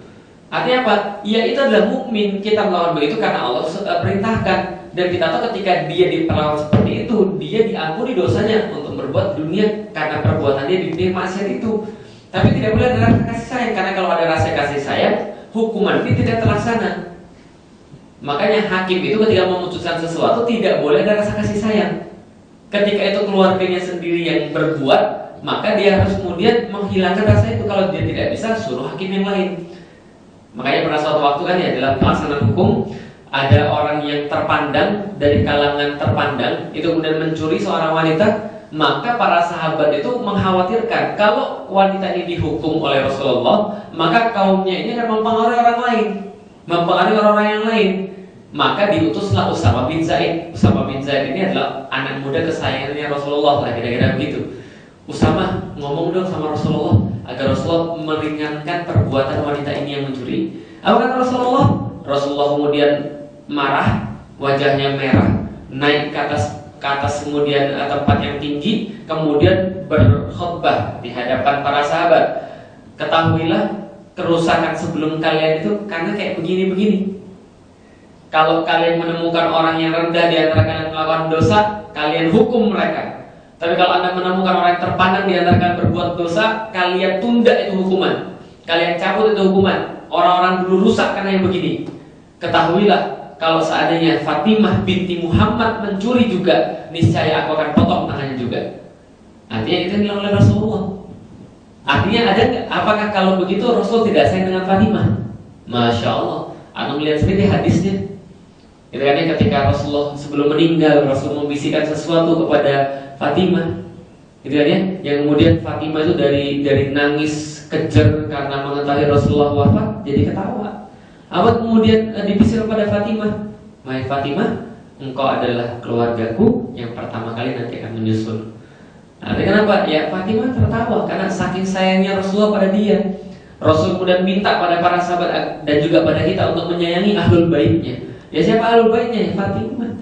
Artinya apa? Ya itu adalah mukmin, kita melawan begitu karena Allah perintahkan. Dan kita tahu ketika dia diperlawan seperti itu, dia diampuni dosanya untuk berbuat dunia karena perbuatan dia di dunia maksiat itu. Tapi tidak boleh ada rasa kasih sayang, karena kalau ada rasa kasih sayang, hukuman itu tidak terlaksana. Makanya hakim itu ketika memutuskan sesuatu tidak boleh ada rasa kasih sayang. Ketika itu keluarganya sendiri yang berbuat, maka dia harus kemudian menghilangkan rasa itu. Kalau dia tidak bisa, suruh hakim yang lain. Makanya pada suatu waktu kan ya dalam pelaksanaan hukum, ada orang yang terpandang dari kalangan terpandang itu kemudian mencuri seorang wanita, maka para sahabat itu mengkhawatirkan kalau wanita ini dihukum oleh Rasulullah, maka kaumnya ini akan mempengaruhi orang lain, mempengaruhi orang-orang yang lain. Maka diutuslah Usama bin Zaid. Usama bin Zaid ini adalah anak muda kesayangannya Rasulullah lah, kira-kira begitu. Usama ngomong dong sama Rasulullah agar Rasulullah meringankan perbuatan wanita ini yang mencuri. Apa kata Rasulullah? Rasulullah kemudian marah, wajahnya merah, naik ke atas kemudian tempat yang tinggi, kemudian berkhutbah di hadapan para sahabat. Ketahuilah kerusakan sebelum kalian itu karena kayak begini-begini. Kalau kalian menemukan orang yang rendah di antara kalian melakukan dosa, kalian hukum mereka. Tapi kalau Anda menemukan orang yang terpandang di antara kalian berbuat dosa, kalian tunda itu hukuman, kalian cabut itu hukuman. Orang-orang dulu rusak karena yang begini. Ketahuilah kalau seandainya Fatimah binti Muhammad mencuri juga, niscaya aku akan potong tangannya juga. Artinya itu yang dilakukan oleh Rasulullah. Artinya ada nggak? Apakah kalau begitu Rasul tidak sayang dengan Fatimah? Masya Allah. Anda melihat sendiri hadisnya. Itu kan ketika Rasulullah sebelum meninggal, Rasul membisikkan sesuatu kepada Fatimah. Itu kan ya, yang kemudian Fatimah itu dari nangis kejer karena mengetahui Rasulullah wafat, jadi ketawa. Apa kemudian dibisik kepada Fatimah? Wahai Fatimah, engkau adalah keluargaku yang pertama kali nanti akan menyusul. Nah, kenapa? Ya Fatimah tertawa karena saking sayangnya Rasulullah pada dia. Rasul kemudian minta pada para sahabat dan juga pada kita untuk menyayangi ahlul baitnya. Ya siapa ahlul baitnya? Fatimah.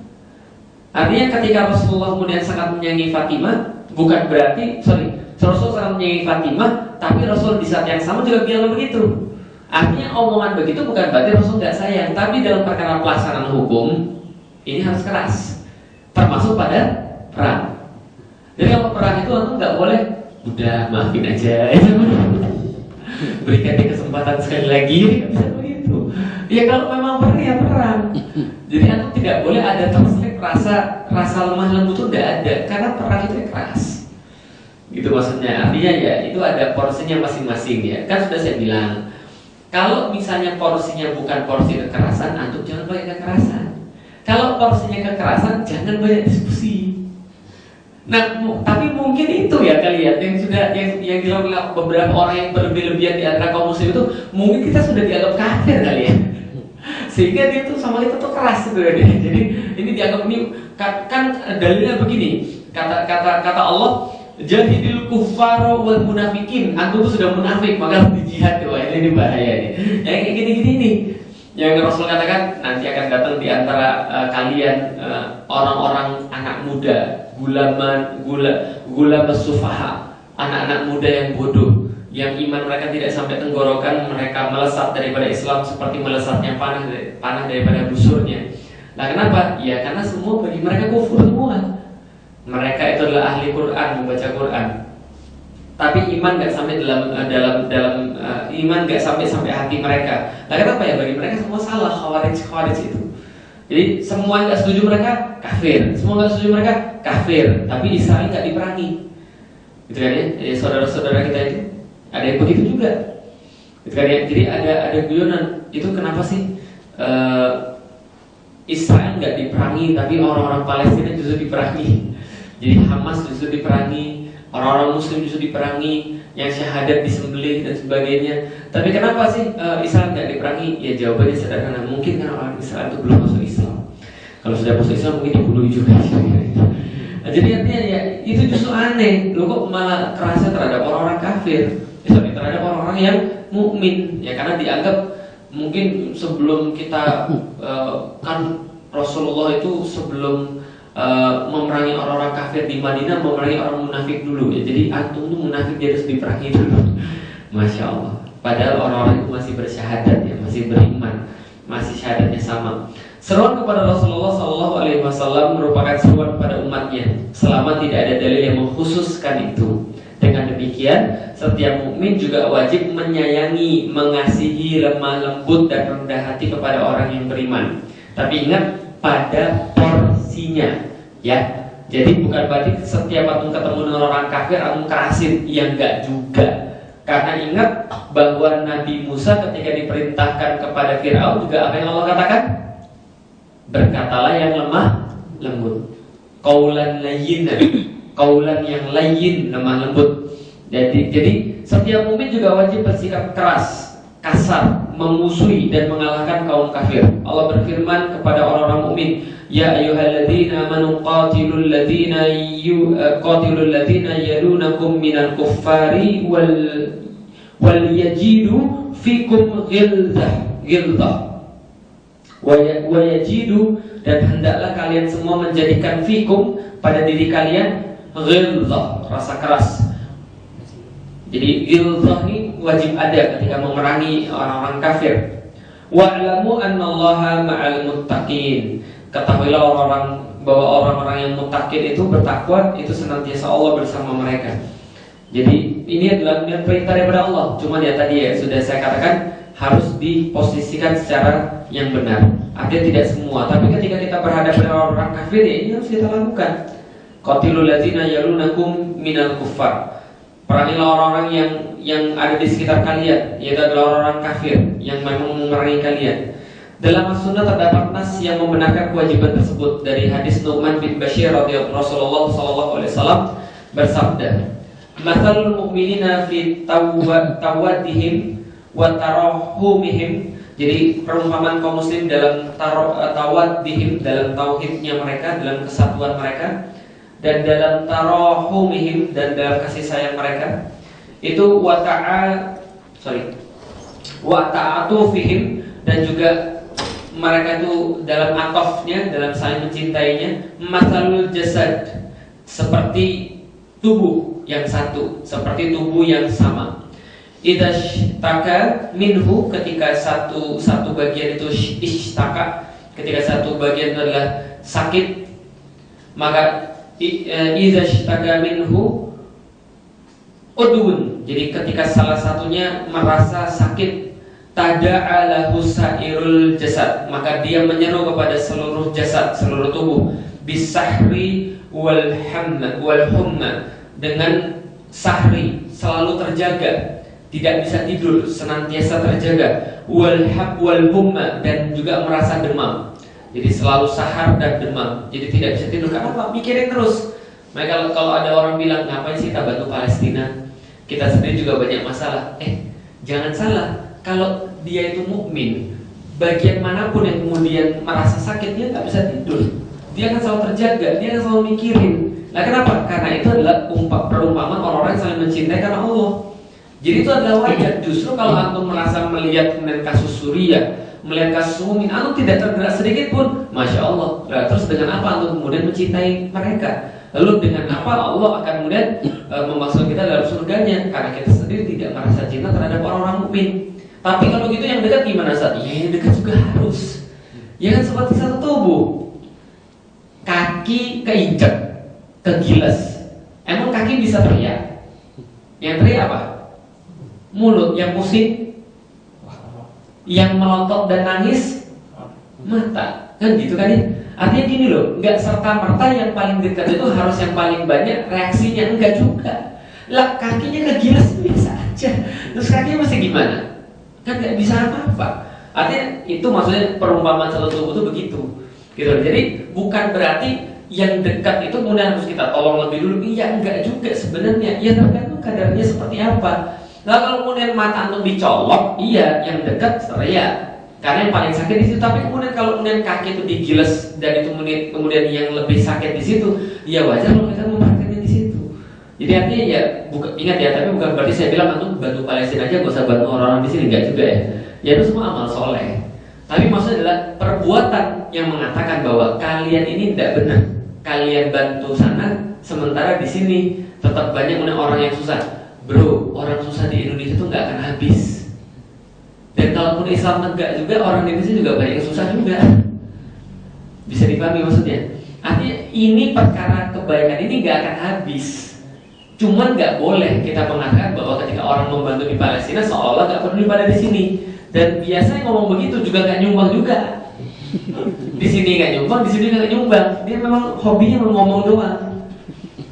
Artinya ketika Rasulullah kemudian sangat menyayangi Fatimah, bukan berarti Rasul sangat menyayangi Fatimah, tapi Rasul di saat yang sama juga bilang begitu. Artinya omongan begitu bukan berarti Rasul nggak sayang, tapi dalam perkara pelaksanaan hukum ini harus keras, termasuk pada perang. Jadi kalau perang itu antum nggak boleh, udah maafin aja, berikan dia kesempatan sekali lagi, bisa begitu. Ya kalau memang perang ya perang. Jadi antum tidak boleh ada terselip rasa lemah lembut itu tidak ada, karena perang itu keras. Gitu maksudnya. Artinya ya itu ada porsinya masing-masing ya. Kan sudah saya bilang, kalau misalnya porsinya bukan porsi kekerasan, antum jangan banyak kekerasan. Kalau porsinya kekerasan, jangan banyak diskusi. Nah, tapi mungkin itu ya kalian yang sudah yang dilakukan beberapa orang yang berlebih-lebihan di antara kaum muslim itu, mungkin kita sudah dianggap kafir kali ya. Sehingga dia tuh sama kita tuh keras sebenarnya. Jadi ini dianggap ini kan dalilnya begini. Kata Allah, jahidil kuffara wal munafikin. Antum tuh sudah munafik, maka harus dijihad. Wah, ini bahaya nih. Yang kayak gini-gini nih. Yang Rasul katakan nanti akan datang di antara kalian orang-orang anak muda, gula sufaha, anak-anak muda yang bodoh, yang iman mereka tidak sampai tenggorokan, mereka melesat daripada Islam seperti melesatnya panah daripada busurnya. Nah kenapa? Ya karena semua bagi mereka kufur semua. Mereka itu adalah ahli Quran, membaca Quran, tapi iman nggak sampai dalam iman nggak sampai hati mereka. Nah kenapa ya? Bagi mereka semua salah, khawarij itu. Jadi semua nggak setuju mereka kafir, semua nggak setuju mereka kafir. Tapi Israel nggak diperangi, gitu kan ya? Jadi saudara-saudara kita itu ada yang begitu juga, gitu kan ya? Jadi ada guyonan itu kenapa sih Israel nggak diperangi, tapi orang-orang Palestina justru diperangi. Jadi Hamas justru diperangi, orang-orang Muslim justru diperangi, yang syahadat disembelih dan sebagainya. Tapi kenapa sih Islam nggak diperangi? Ya jawabannya sederhana, mungkin karena orang Islam itu belum masuk Islam. Kalau sudah masuk Islam mungkin dibunuh juga. Nah, jadi artinya ya itu justru aneh. Lu kok malah kerasa terhadap orang-orang kafir, terhadap orang-orang yang mukmin ya, karena dianggap mungkin sebelum kita kan Rasulullah itu sebelum memerangi orang-orang kafir di Madinah memerangi orang munafik dulu ya. Jadi antum tuh munafik dia harus diperangi dulu. Masya Allah. Padahal orang-orang itu masih bersyahadat ya, masih beriman, masih syahadatnya sama. Seruan kepada Rasulullah SAW merupakan seruan kepada umatnya selama tidak ada dalil yang mengkhususkan itu. Dengan demikian, setiap mukmin juga wajib menyayangi, mengasihi, lemah lembut dan rendah hati kepada orang yang beriman. Tapi ingat pada porsinya, ya. Jadi bukan berarti setiap antum ketemu dengan orang kafir antum kerasin, ya enggak juga. Karena ingat bahwa Nabi Musa ketika diperintahkan kepada Fir'aun juga apa yang Allah katakan? Berkatalah yang lemah lembut. Qaulan layyinan, qaulan yang layyin, lemah lembut. Jadi setiap mukmin juga wajib bersikap keras, kasar, memusuhi dan mengalahkan kaum kafir. Allah berfirman kepada orang-orang mukmin, ya ayyuhalladzina amanu qatilul ladzina yalunakum minal kuffari wal yajidu fikum ghilzah wa yajidu, dan hendaklah kalian semua menjadikan fikum pada diri kalian ghilzah, rasa keras. Jadi ghilzah ini wajib ada ketika memerangi orang-orang kafir. Wa'lamu annallaha ma'al muttaqin. Ketahuilah orang-orang bahwa orang-orang yang muttaqin itu bertakwa, itu senantiasa Allah bersama mereka. Jadi ini adalah perintah daripada Allah. Cuma ya tadi ya sudah saya katakan harus diposisikan secara yang benar. Artinya tidak semua, tapi ketika kita berhadapan dengan orang kafir ya ini harus kita lakukan. Qatilul ladzina yalunakum minal kuffar. Perangilah orang-orang yang ada di sekitar kalian, yaitu adalah orang-orang kafir yang memang memerangi kalian. Dalam As-Sunnah terdapat nas yang membenarkan kewajiban tersebut dari hadis Nu'man bin Bashir radhiyallahu Rasulullah sallallahu alaihi wasallam bersabda, "Matsalul mu'minina fi tawadihim wa tarahumihim." Jadi perumpamaan kaum muslim dalam tawadihim, dalam tauhidnya mereka, dalam kesatuan mereka, dan dalam tarahumihim, dan dalam kasih sayang mereka, itu wa ta'atu fihim, dan juga mereka itu dalam atofnya, dalam saling mencintainya, masalul jasad, seperti tubuh yang satu, seperti tubuh yang sama. Idashtaka minhu, ketika satu bagian itu ishtaka, ketika satu bagian itu adalah sakit, maka idashtaka minhu udun, jadi ketika salah satunya merasa sakit, tada'a lahu sa'irul jasad, maka dia menyeru kepada seluruh jasad, seluruh tubuh, bisahri wal humma, dengan sahri, selalu terjaga, tidak bisa tidur, senantiasa terjaga, wal humma, dan juga merasa demam. Jadi selalu sahar dan demam, jadi tidak bisa tidur. Kenapa? Mikirin terus. Maka kalau ada orang bilang, ngapain sih kita bantu Palestina? Kita sendiri juga banyak masalah. Jangan salah, kalau dia itu mukmin, bagian manapun yang kemudian merasa sakit, dia nggak bisa tidur. Dia akan selalu terjaga, dia akan selalu mikirin. Nah kenapa? Karena itu adalah perumpamaan orang-orang yang saling mencintai karena Allah. Jadi itu adalah wajar. Justru kalau antum merasa melihat kasus Suriah, melihat kasus mukmin, antum tidak tergerak sedikit pun, masya Allah. Nah, terus dengan apa antum kemudian mencintai mereka? Lalu dengan apa Allah akan kemudian memasukkan kita dalam surganya? Karena kita sendiri tidak merasa cinta terhadap orang-orang mukmin. Tapi kalau gitu yang dekat gimana saat? Ya yang dekat juga harus. Ya kan seperti satu tubuh. Kaki keinjek, kegiles. Emang kaki bisa teriak? Yang teriak apa? Mulut. Yang pusing? Yang melontot dan nangis? Mata. Kan gitu kan ya? Artinya gini loh, nggak serta-merta yang paling dekat itu harus yang paling banyak reaksinya, enggak juga. Lah kakinya kegiles biasa aja. Terus kakinya masih gimana? Kan nggak bisa apa-apa. Artinya itu maksudnya perumpamaan satu tubuh itu begitu. Gitu. Jadi bukan berarti yang dekat itu kemudian harus kita tolong lebih dulu. Iya enggak juga sebenarnya. Ya tergantung kadarnya seperti apa. Nah kalau kemudian mata antum dicolok, iya yang dekat teriak. Karena yang paling sakit di situ. Tapi kemudian kalau kemudian kaki itu digiles dan itu kemudian yang lebih sakit di situ, ya wajar kalau kita mempraktikkan di situ. Jadi artinya ya ingat ya, tapi bukan berarti saya bilang antum bantu Palestina aja, gak usah bantu orang-orang di sini, enggak juga ya. Ya itu semua amal soleh. Tapi maksudnya adalah perbuatan yang mengatakan bahwa kalian ini tidak benar, kalian bantu sana, sementara di sini tetap banyak orang yang susah. Bro, orang susah di Indonesia itu nggak akan habis. Dan kalaupun Islam tegak juga, orang di Indonesia juga banyak yang susah juga. Bisa dipahami maksudnya? Artinya ini perkara kebaikan ini nggak akan habis. Cuman nggak boleh kita mengatakan bahwa ketika orang membantu di Palestina seolah nggak peduli pada di sini. Dan biasanya ngomong begitu juga nggak nyumbang juga. Di sini nggak nyumbang, di sini nggak nyumbang. Dia memang hobinya ngomong doang.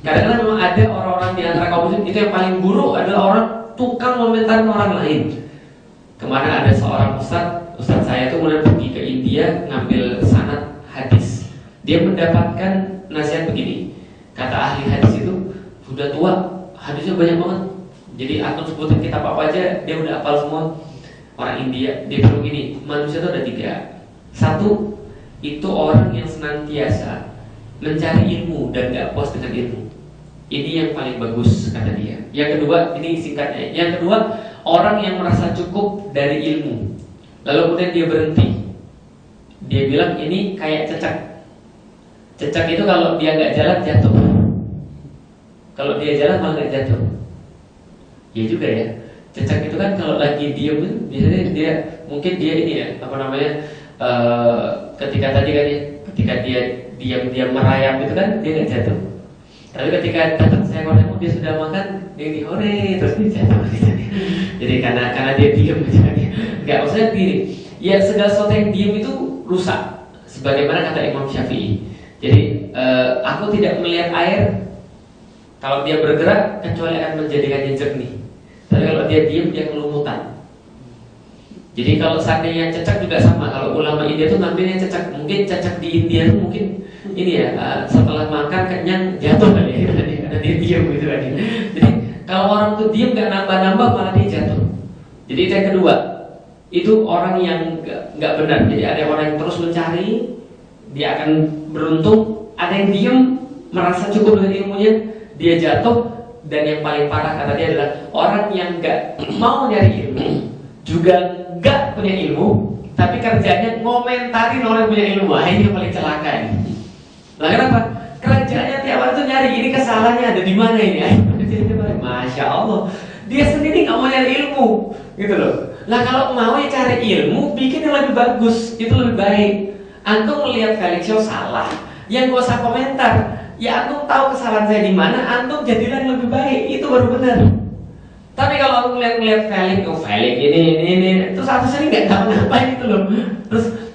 Kadang-kadang memang ada orang-orang di antara kaum muslim itu yang paling buruk adalah orang tukang komentarin orang lain. Kemarin ada seorang ustaz saya itu kemudian pergi ke India ngambil sanad hadis. Dia mendapatkan nasihat begini. Kata ahli hadis itu, sudah tua, hadisnya banyak banget. Jadi antum sebutin kitab apa aja, dia udah hafal semua. Orang India, dia bilang gini, manusia itu ada 3. Satu, itu orang yang senantiasa mencari ilmu dan gak puas dengan ilmu. Ini yang paling bagus kata dia. Yang kedua, ini singkatnya. Yang kedua, orang yang merasa cukup dari ilmu, lalu kemudian dia berhenti. Dia bilang ini kayak cecak. Cecak itu kalau dia gak jalan jatuh. Kalau dia jalan malah gak jatuh. Iya juga ya. Cecak itu kan kalau lagi diem kan biasanya dia mungkin dia ini ya ketika tadi kan ya, ketika dia diam merayap itu kan dia nggak jatuh. Tapi ketika datang seekor dia sudah makan dia di hore terus dia jatuh. Jadi karena dia diam aja kan ya. Nggak usah diri. Ya segala sesuatu yang diam itu rusak. Sebagaimana kata Imam Syafi'i. Jadi aku tidak melihat air kalau dia bergerak kecuali akan menjadikannya jernih. Tapi kalau dia diam dia kelumutan. Jadi kalau seandainya cecak juga sama. Kalau ulama India itu ngambilnya cecak. Mungkin cecak di India itu mungkin ini ya setelah makan kenyang jatuh kan ya. Karena dia diam gitu kan. Jadi kalau orang itu diam gak nambah-nambah malah dia jatuh. Jadi itu yang kedua. Itu orang yang gak benar. Jadi ada orang yang terus mencari, dia akan beruntung. Ada yang diam merasa cukup dengan ilmunya, dia jatuh. Dan yang paling parah kata dia adalah orang yang gak mau nyari ilmu, juga gak punya ilmu, tapi kerjanya ngomentarin orang yang punya ilmu. Ini yang paling celaka ini. Lah kenapa? Kerjanya tiap hari tuh nyari ini kesalahannya ada di mana ini. Masya Allah, dia sendiri gak mau nyari ilmu, gitu loh. Lah kalau mau ya cari ilmu, bikin yang lebih bagus, itu lebih baik. Antum melihat Felix Show salah, yang gak usah komentar. Ya antum tahu kesalahan saya di mana, antum jadilah yang lebih baik, itu baru benar. Tapi kalau aku ngeliat Felix ini, terus aku sendiri nggak tahu ngapain itu loh.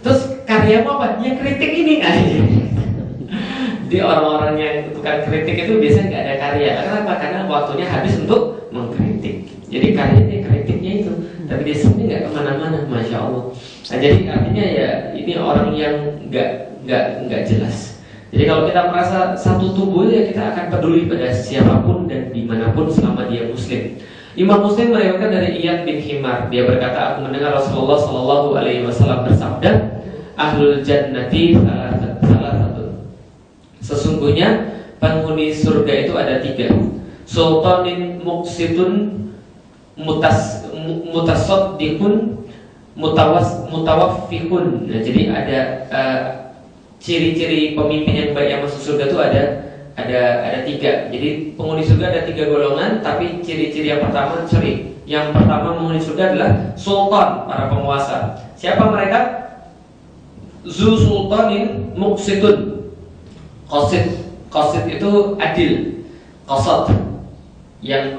Terus karyamu apa? Ya kritik ini kan. Di orang-orang yang tukang kritik itu biasanya nggak ada karya. Kenapa? Karena waktunya habis untuk mengkritik. Jadi karyanya kritiknya itu, tapi dia sendiri nggak kemana-mana, masya Allah. Nah, jadi artinya ya ini orang yang nggak jelas. Jadi kalau kita merasa satu tubuh ya kita akan peduli pada siapapun dan dimanapun selama dia muslim. Imam Muslim meriwayatkan dari Iyad bin Himar, dia berkata, aku mendengar Rasulullah Shallallahu Alaihi Wasallam bersabda, ahlul jannati salah satu. Sesungguhnya penghuni surga itu ada 3. Sultanin muqsitun mutasaddikun mutawaffihun. Nah, jadi ada ciri-ciri pemimpin yang baik yang masuk surga itu ada 3. Jadi penghuni surga ada 3 golongan, tapi ciri-ciri yang pertama penghuni surga adalah sultan, para penguasa. Siapa mereka? Zu sultanin muqsitun. Qasid itu adil. Qasad yang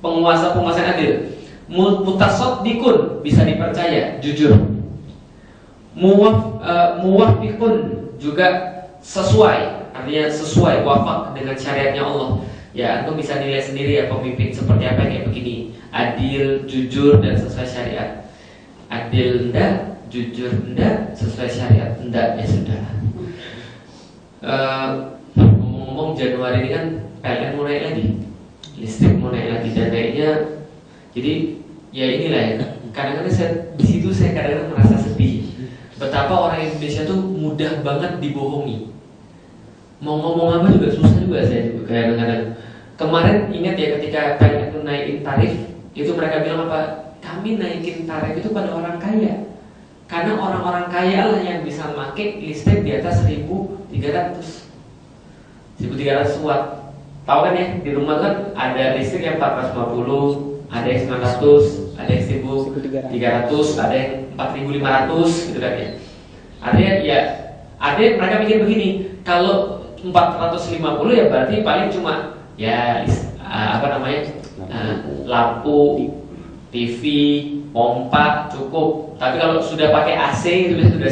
penguasa adil. Mutasaddikun, bisa dipercaya, jujur. Muwaffihun, juga sesuai, artinya sesuai, wafak dengan syariatnya Allah. Ya, antum bisa nilai sendiri ya pemimpin seperti apa kayak begini. Adil, jujur, dan sesuai syariat. Adil enggak, jujur enggak, sesuai syariat enggak, ya sudah. Ngomong-ngomong Januari ini kan PLN mau naik lagi, listrik mau naik lagi, dan naiknya. Jadi ya inilah ya. Kadang-kadang di situ saya kadang-kadang merasa sedih. betapa orang Indonesia tuh mudah banget dibohongi. Mau ngomong apa juga susah juga saya juga kadang-kadang. Kemarin ingat ya ketika pengen naikin tarif, itu mereka bilang apa? Kami naikin tarif itu pada orang kaya. Karena orang-orang kaya lah yang bisa pakai listrik di atas 1.300 watt. Tahu kan ya, di rumah kan ada listrik yang 450, ada yang 900, ada yang 1.300, ada yang 4.500 gitu kan ya. Ada yang mereka pikir begini, kalau 450 ya berarti paling cuma ya lampu, TV, pompa cukup. Tapi kalau sudah pakai AC itu sudah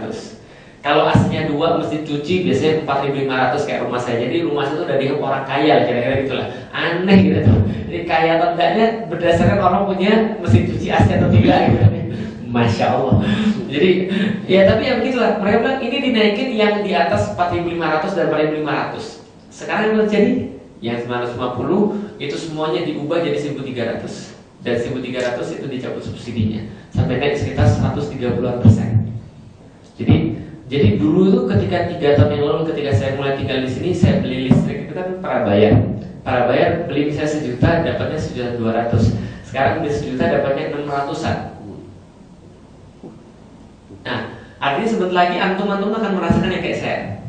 1.300. Kalau AC-nya 2 mesti cuci biasanya 4.500 kayak rumah saya. Jadi rumah saya itu udah dianggap orang kaya kira-kira gitulah. Aneh gitu tuh. Jadi kaya atau enggaknya berdasarkan orang punya mesin cuci AC atau tidak gitu. Masya Allah. Jadi ya tapi ya begitulah. Mereka bilang ini dinaikin yang di atas 4.500 dan 4.500. Sekarang yang terjadi yang 950 itu semuanya diubah jadi 1.300. Dan 1.300 itu dicabut subsidinya sampai naik sekitar 130%. Jadi dulu itu ketika 3 tahun yang lalu ketika saya mulai tinggal di sini, saya beli listrik itu kan prabayar beli misalnya 1 juta dapatnya 1.200.000. Sekarang beli 1 juta dapatnya 600-an. Nah, artinya sebentar lagi antum akan merasakan yang kayak saya.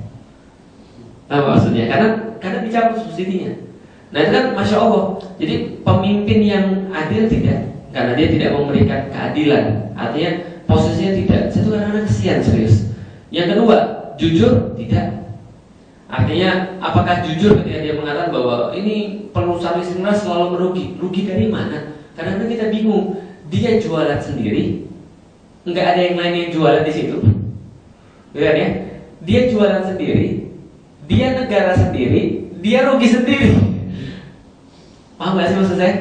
Nah, maksudnya karena dicabut subsidinya. Nah itu kan Masya Allah. Jadi pemimpin yang adil tidak, karena dia tidak memberikan keadilan. Artinya posisinya tidak. Saya tuh kadang-kadang kesian serius. Yang kedua, jujur tidak. Artinya apakah jujur ketika dia mengatakan bahwa ini perusahaan listrik selalu merugi? Rugi dari mana? Kadang-kadang kita bingung. Dia jualan sendiri, nggak ada yang lain yang jualan di situ. Lihat ya, dia jualan sendiri, dia negara sendiri, dia rugi sendiri. Paham gak sih maksud saya?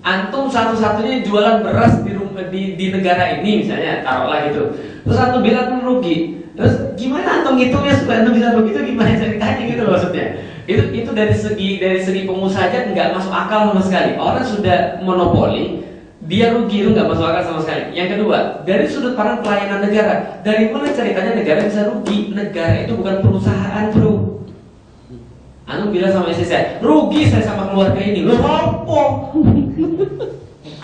Antum satu-satunya jualan beras di negara ini misalnya, taruhlah gitu. Terus antum bilang rugi. Terus gimana antum ngitungnya supaya antum bisa rugi itu gimana ceritanya gitu loh maksudnya? Itu dari segi pengusaha aja nggak masuk akal sama sekali. Orang sudah monopoli, dia rugi itu nggak masuk akal sama sekali. Yang kedua, dari sudut pandang pelayanan negara, dari mana ceritanya negara bisa rugi? Negara itu bukan perusahaan, bro. Antum bilang sama istri saya, rugi saya sama keluarga ini. Loh apa?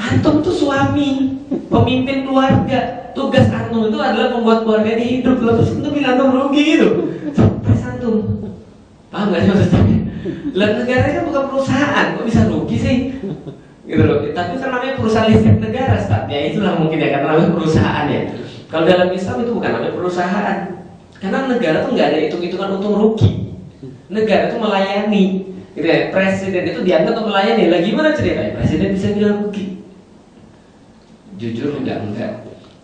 Antum tuh suami, pemimpin keluarga. Tugas antum itu adalah membuat keluarga ini hidup. Terus antum bilang antum rugi gitu. Terus antum, paham gak sih maksudnya? Lah negara itu bukan perusahaan, kok bisa rugi sih? Gitu loh. Tapi kan namanya perusahaan listrik negara, Ustaz. Ya itulah mungkin ya, karena namanya perusahaan ya. Kalau dalam Islam itu bukan namanya perusahaan. Karena negara tuh nggak ada hitung-hitungan untung rugi. Negara itu melayani, gitu ya. Presiden itu dianggap untuk melayani. Lagi gimana ceritanya? Presiden bisa bilang rugi? Jujur enggak,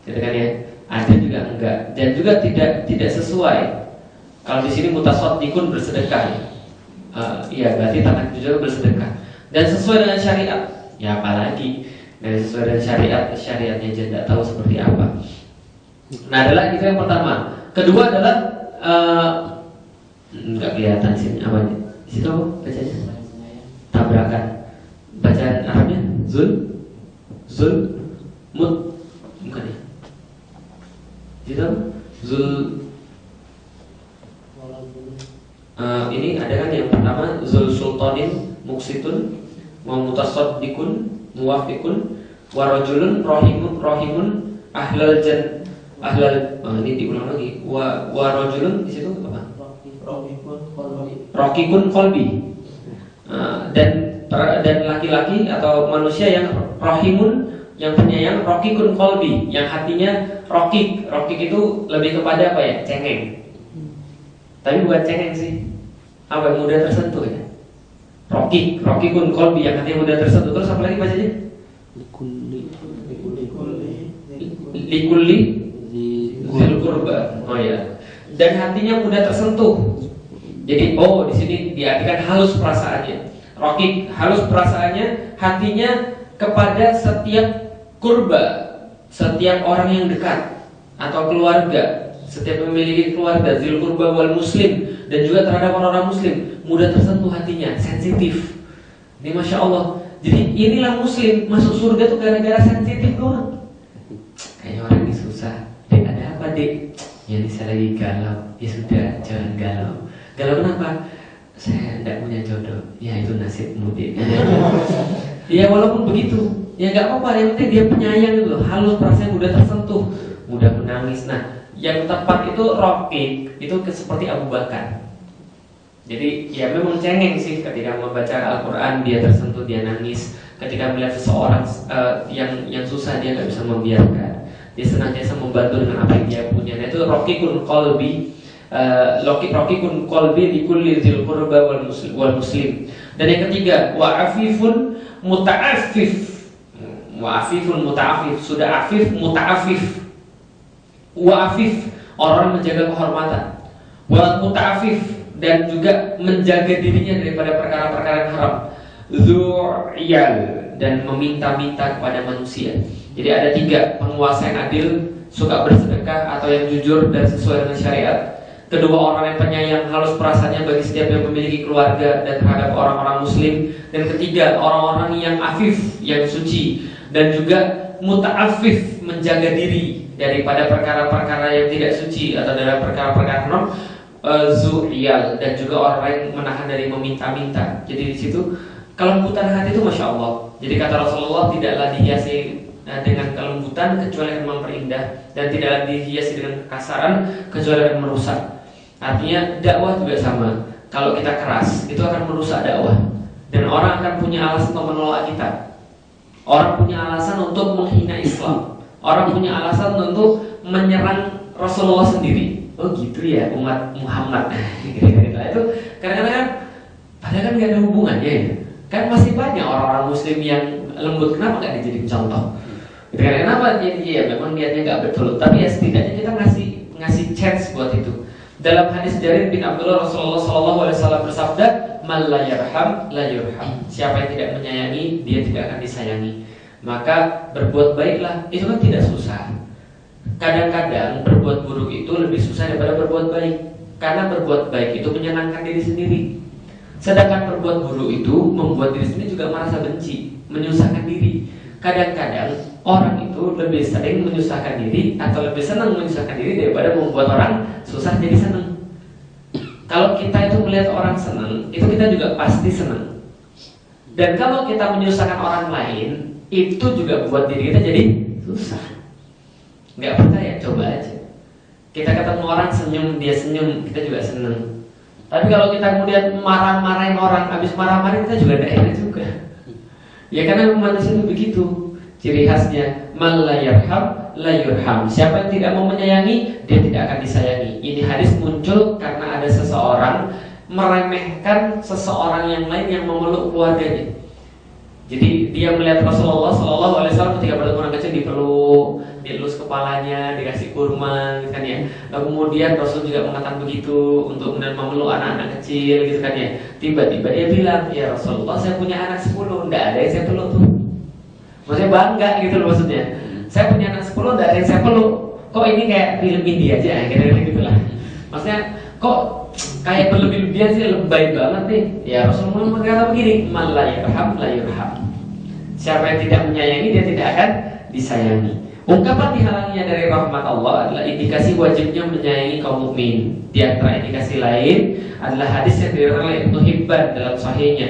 gitu kan ya. Adil juga enggak, dan juga tidak sesuai. Kalau di sini mutasaddiqun bersedekah, iya berarti tangan jujur bersedekah. Dan sesuai dengan syariat, ya apalagi dari sesuai dengan syariatnya aja tidak tahu seperti apa. Nah adalah itu yang pertama. Kedua adalah nggak kelihatan sini apa nih? Situ apa bacanya? Tabrakan. Bacaan Arabnya Zul Mut bukan ya? Situ ini ada kan yang pertama Zul Sultanin Muksitun Mutasaddiqun Muwafiqun Warajulun Rohimun Ahlal ini diulang lagi Warajulun di situ apa? Rokikun kolbi dan laki-laki atau manusia yang rohimun, yang penyayang, rokikun kolbi, yang hatinya rokik itu lebih kepada apa ya? Cengeng. Tapi bukan cengeng sih, apa yang mudah tersentuh ya? Rokikun kolbi, yang hatinya mudah tersentuh. Terus apa lagi bacanya? Likulli zil kurba. Oh ya. Dan hatinya mudah tersentuh. Jadi di sini diartikan halus perasaannya. Rokik halus perasaannya, hatinya kepada setiap kurba, setiap orang yang dekat atau keluarga, setiap memiliki keluarga, zil kurba wal muslim, dan juga terhadap orang-orang muslim, mudah tersentuh hatinya, sensitif. Ini Masya Allah. Jadi inilah muslim masuk surga tuh gara-gara sensitif doang. Kayaknya orang ini susah. Ada apa kenapa Dik? Ya ini saya lagi galau. Ya sudah, jangan galau. Galau kenapa? Saya tidak punya jodoh. Ya itu nasibmu Dik. Ya walaupun begitu, ya nggak apa-apa. Yang penting dia penyayang itu loh, halus, perasaan mudah tersentuh, mudah menangis. Nah, yang tepat itu Roqiq itu seperti Abu Bakar. Jadi ya memang cengeng sih ketika membaca Al-Quran dia tersentuh, dia nangis. Ketika melihat seseorang yang susah dia nggak bisa membiarkan. Dia senantiasa membantu dengan apa yang dia punya. Nah itu Roqiqun qalbi, Roqiqun qalbi likulli dzil qurba wal muslim. Dan yang ketiga wa'afifun muta'affif. Wa'afifun muta'affif, sudah afif muta'affif. Wa'afif, orang menjaga kehormatan. Wa muta'affif, dan juga menjaga dirinya daripada perkara-perkara yang haram. Dzur'iyal, dan meminta-minta kepada manusia. Jadi ada 3, penguasa yang adil, suka bersedekah atau yang jujur dan sesuai dengan syariat. Kedua, orang yang penyayang, halus perasaannya bagi setiap yang memiliki keluarga dan terhadap orang-orang muslim. Dan ketiga, orang-orang yang afif, yang suci. Dan juga muta'affif, menjaga diri daripada perkara-perkara yang tidak suci atau dari perkara-perkara haram. Zu'iyal, dan juga orang yang menahan dari meminta-minta. Jadi di situ kelembutan hati itu masya Allah. Jadi kata Rasulullah, tidaklah dihiasi dengan kelembutan kecuali akan memperindah, dan tidaklah dihiasi dengan kekasaran kecuali akan merusak. Artinya dakwah juga sama. Kalau kita keras itu akan merusak dakwah, dan orang akan punya alasan untuk menolak kita. Orang punya alasan untuk menghina Islam. Orang punya alasan untuk menyerang Rasulullah sendiri. Oh gitu ya umat Muhammad. Kira-kira itu kadang-kadang kan, padahal kan nggak ada hubungannya ya. Kan masih banyak orang-orang muslim yang lembut, kenapa nggak dijadiin contoh? Kenapa? Jadi ya memang niatnya nggak betul, tapi ya setidaknya kita ngasih chance buat itu. Dalam hadis Jarir bin Abdullah, Rasulullah SAW bersabda, "Man la yarham la yurham." Siapa yang tidak menyayangi, dia tidak akan disayangi. Maka berbuat baiklah, itu kan tidak susah. Kadang-kadang berbuat buruk itu lebih susah daripada berbuat baik, karena berbuat baik itu menyenangkan diri sendiri. Sedangkan berbuat buruk itu membuat diri sendiri juga merasa benci, menyusahkan diri. Kadang-kadang orang itu lebih sering menyusahkan diri atau lebih senang menyusahkan diri daripada membuat orang susah jadi senang. Kalau kita itu melihat orang senang, itu kita juga pasti senang. Dan kalau kita menyusahkan orang lain, itu juga buat diri kita jadi susah. Nggak percaya, coba aja. Kita ketemu orang senyum, dia senyum, kita juga senang. Tapi kalau kita kemudian marah-marahin orang, habis marah-marahin kita juga tidak enak juga. Ya karena manusia itu begitu. Ciri khasnya man la yarham la yurham. Siapa yang tidak mau menyayangi, dia tidak akan disayangi. Ini hadis muncul karena ada seseorang meremehkan seseorang yang lain yang memeluk keluarganya. Jadi dia melihat Rasulullah SAW ketika bertemu anak kecil dipeluk, dielus kepalanya, dikasih kurma, gitu kan ya. Lalu kemudian Rasul juga mengatakan begitu untuk memeluk anak-anak kecil, gitu kan ya. Tiba-tiba dia bilang, ya Rasulullah, saya punya anak 10, tidak ada yang saya peluk tuh. Maksudnya bangga gitu loh maksudnya. Saya punya anak 10, tidak ada yang saya peluk. Kok ini kayak film India aja, kira-kira gitu lah. Maksudnya kok kayak berlebih-lebihan sih, lebay banget nih. Ya Rasulullah berkata begini, man la yarham la yurham. Siapa yang tidak menyayangi, dia tidak akan disayangi. Ungkapan dihalanginya dari rahmat Allah adalah indikasi wajibnya menyayangi kaum mukmin. Di antara indikasi lain adalah hadis yang diriwayatkan oleh Ibnu Hibban dalam sahihnya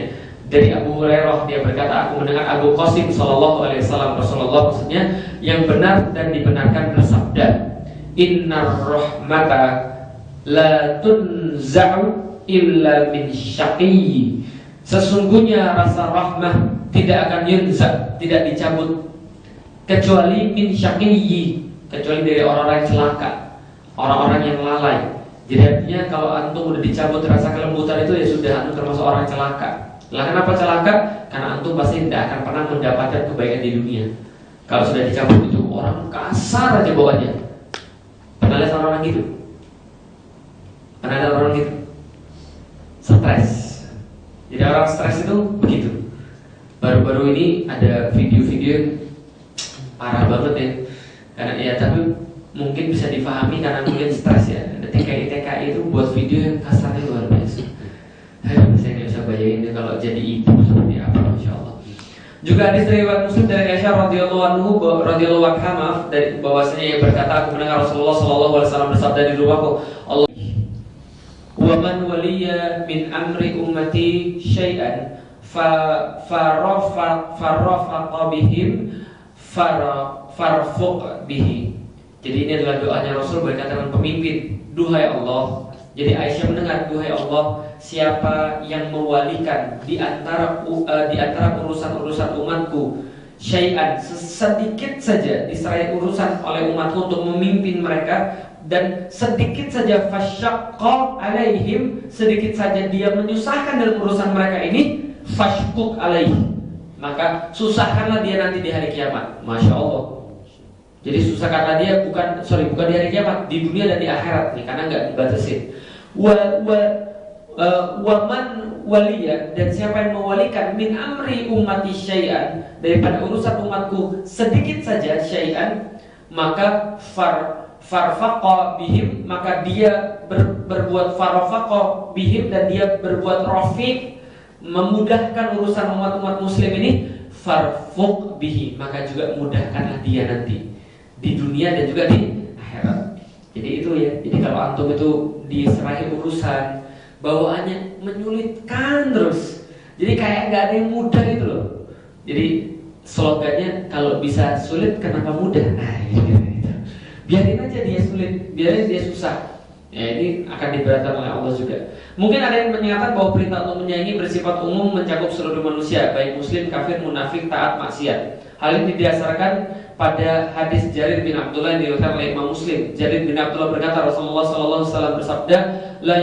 dari Abu Hurairah. Dia berkata, aku mendengar Abu Qasim SAW, Rasulullah maksudnya yang benar dan dibenarkan bersabda, Innar rahmata la tunza'u illa min syaqiyyi. Sesungguhnya rasa rahmah tidak akan yunza, tidak dicabut kecuali min syaqiyyi, kecuali dari orang-orang yang celaka, orang-orang yang lalai. Jadi artinya kalau antum udah dicabut rasa kelembutan itu, ya sudah antum termasuk orang celaka. Lah kenapa celaka? Karena antum pasti tidak akan pernah mendapatkan kebaikan di dunia. Kalau sudah dicabut itu orang kasar aja bawaannya. Pernah lihat orang gitu? Pernah ada orang gitu? Stres. Jadi orang stres itu begitu. Baru-baru ini ada video-video yang parah banget ya. Karena ya tapi mungkin bisa difahami karena mungkin stres ya. Ada TKI itu buat video yang kasarnya luar biasa. Saya nggak bisa bayangin kalau jadi ibu seperti apa, Masya Allah. Juga hadis riwayat Muslim dari Aisyah radhiyallahu anha maaf dari bahwasanya ia berkata, aku mendengar Rasulullah sallallahu alaihi wasallam bersabda di rumahku, Allah wa man waliya min amri ummati syai'an farrafaqa bihim farfuq bihi. Jadi ini adalah doanya Rasul berkata dengan pemimpin, duhai Allah. Jadi Aisyah mendengar, duhai Allah, siapa yang mewalikan di antara urusan-urusan umatku syai'an, sedikit saja diserai urusan oleh umatku untuk memimpin mereka, dan sedikit saja fasyaqqa alaihim, sedikit saja dia menyusahkan dalam urusan mereka ini, fashquq alaih, maka susahkanlah dia nanti di hari kiamat. Masya Allah. Jadi susahkanlah dia bukan di hari kiamat, di dunia dan di akhirat nih, karena nggak dibatasin. Waman waliya, dan siapa yang mewalikan min amri ummati syai'an, daripada urusan umatku sedikit saja syai'an, maka farfaqa bihim, maka dia berbuat farfaqa bihim, dan dia berbuat rafiq, memudahkan urusan umat-umat muslim ini, farfuq bihi, maka juga mudahkanlah dia nanti di dunia dan juga di akhirat. Jadi itu ya. Jadi kalau antum itu diserahi urusan, bawaannya menyulitkan terus. Jadi kayak nggak ada yang mudah gitu loh. Jadi slogannya, kalau bisa sulit kenapa mudah? Nah, gitu. Biarin aja dia sulit, biarin dia susah. Ya, ini akan diberatkan oleh Allah juga. Mungkin ada yang menyatakan bahwa perintah untuk menyayangi bersifat umum, mencakup seluruh manusia, baik muslim, kafir, munafik, taat, maksiat. Hal ini didasarkan pada hadis Jarir bin Abdullah yang diriwayatkan oleh Imam Muslim. Jarir bin Abdullah berkata, Rasulullah sallallahu alaihi wasallam bersabda, la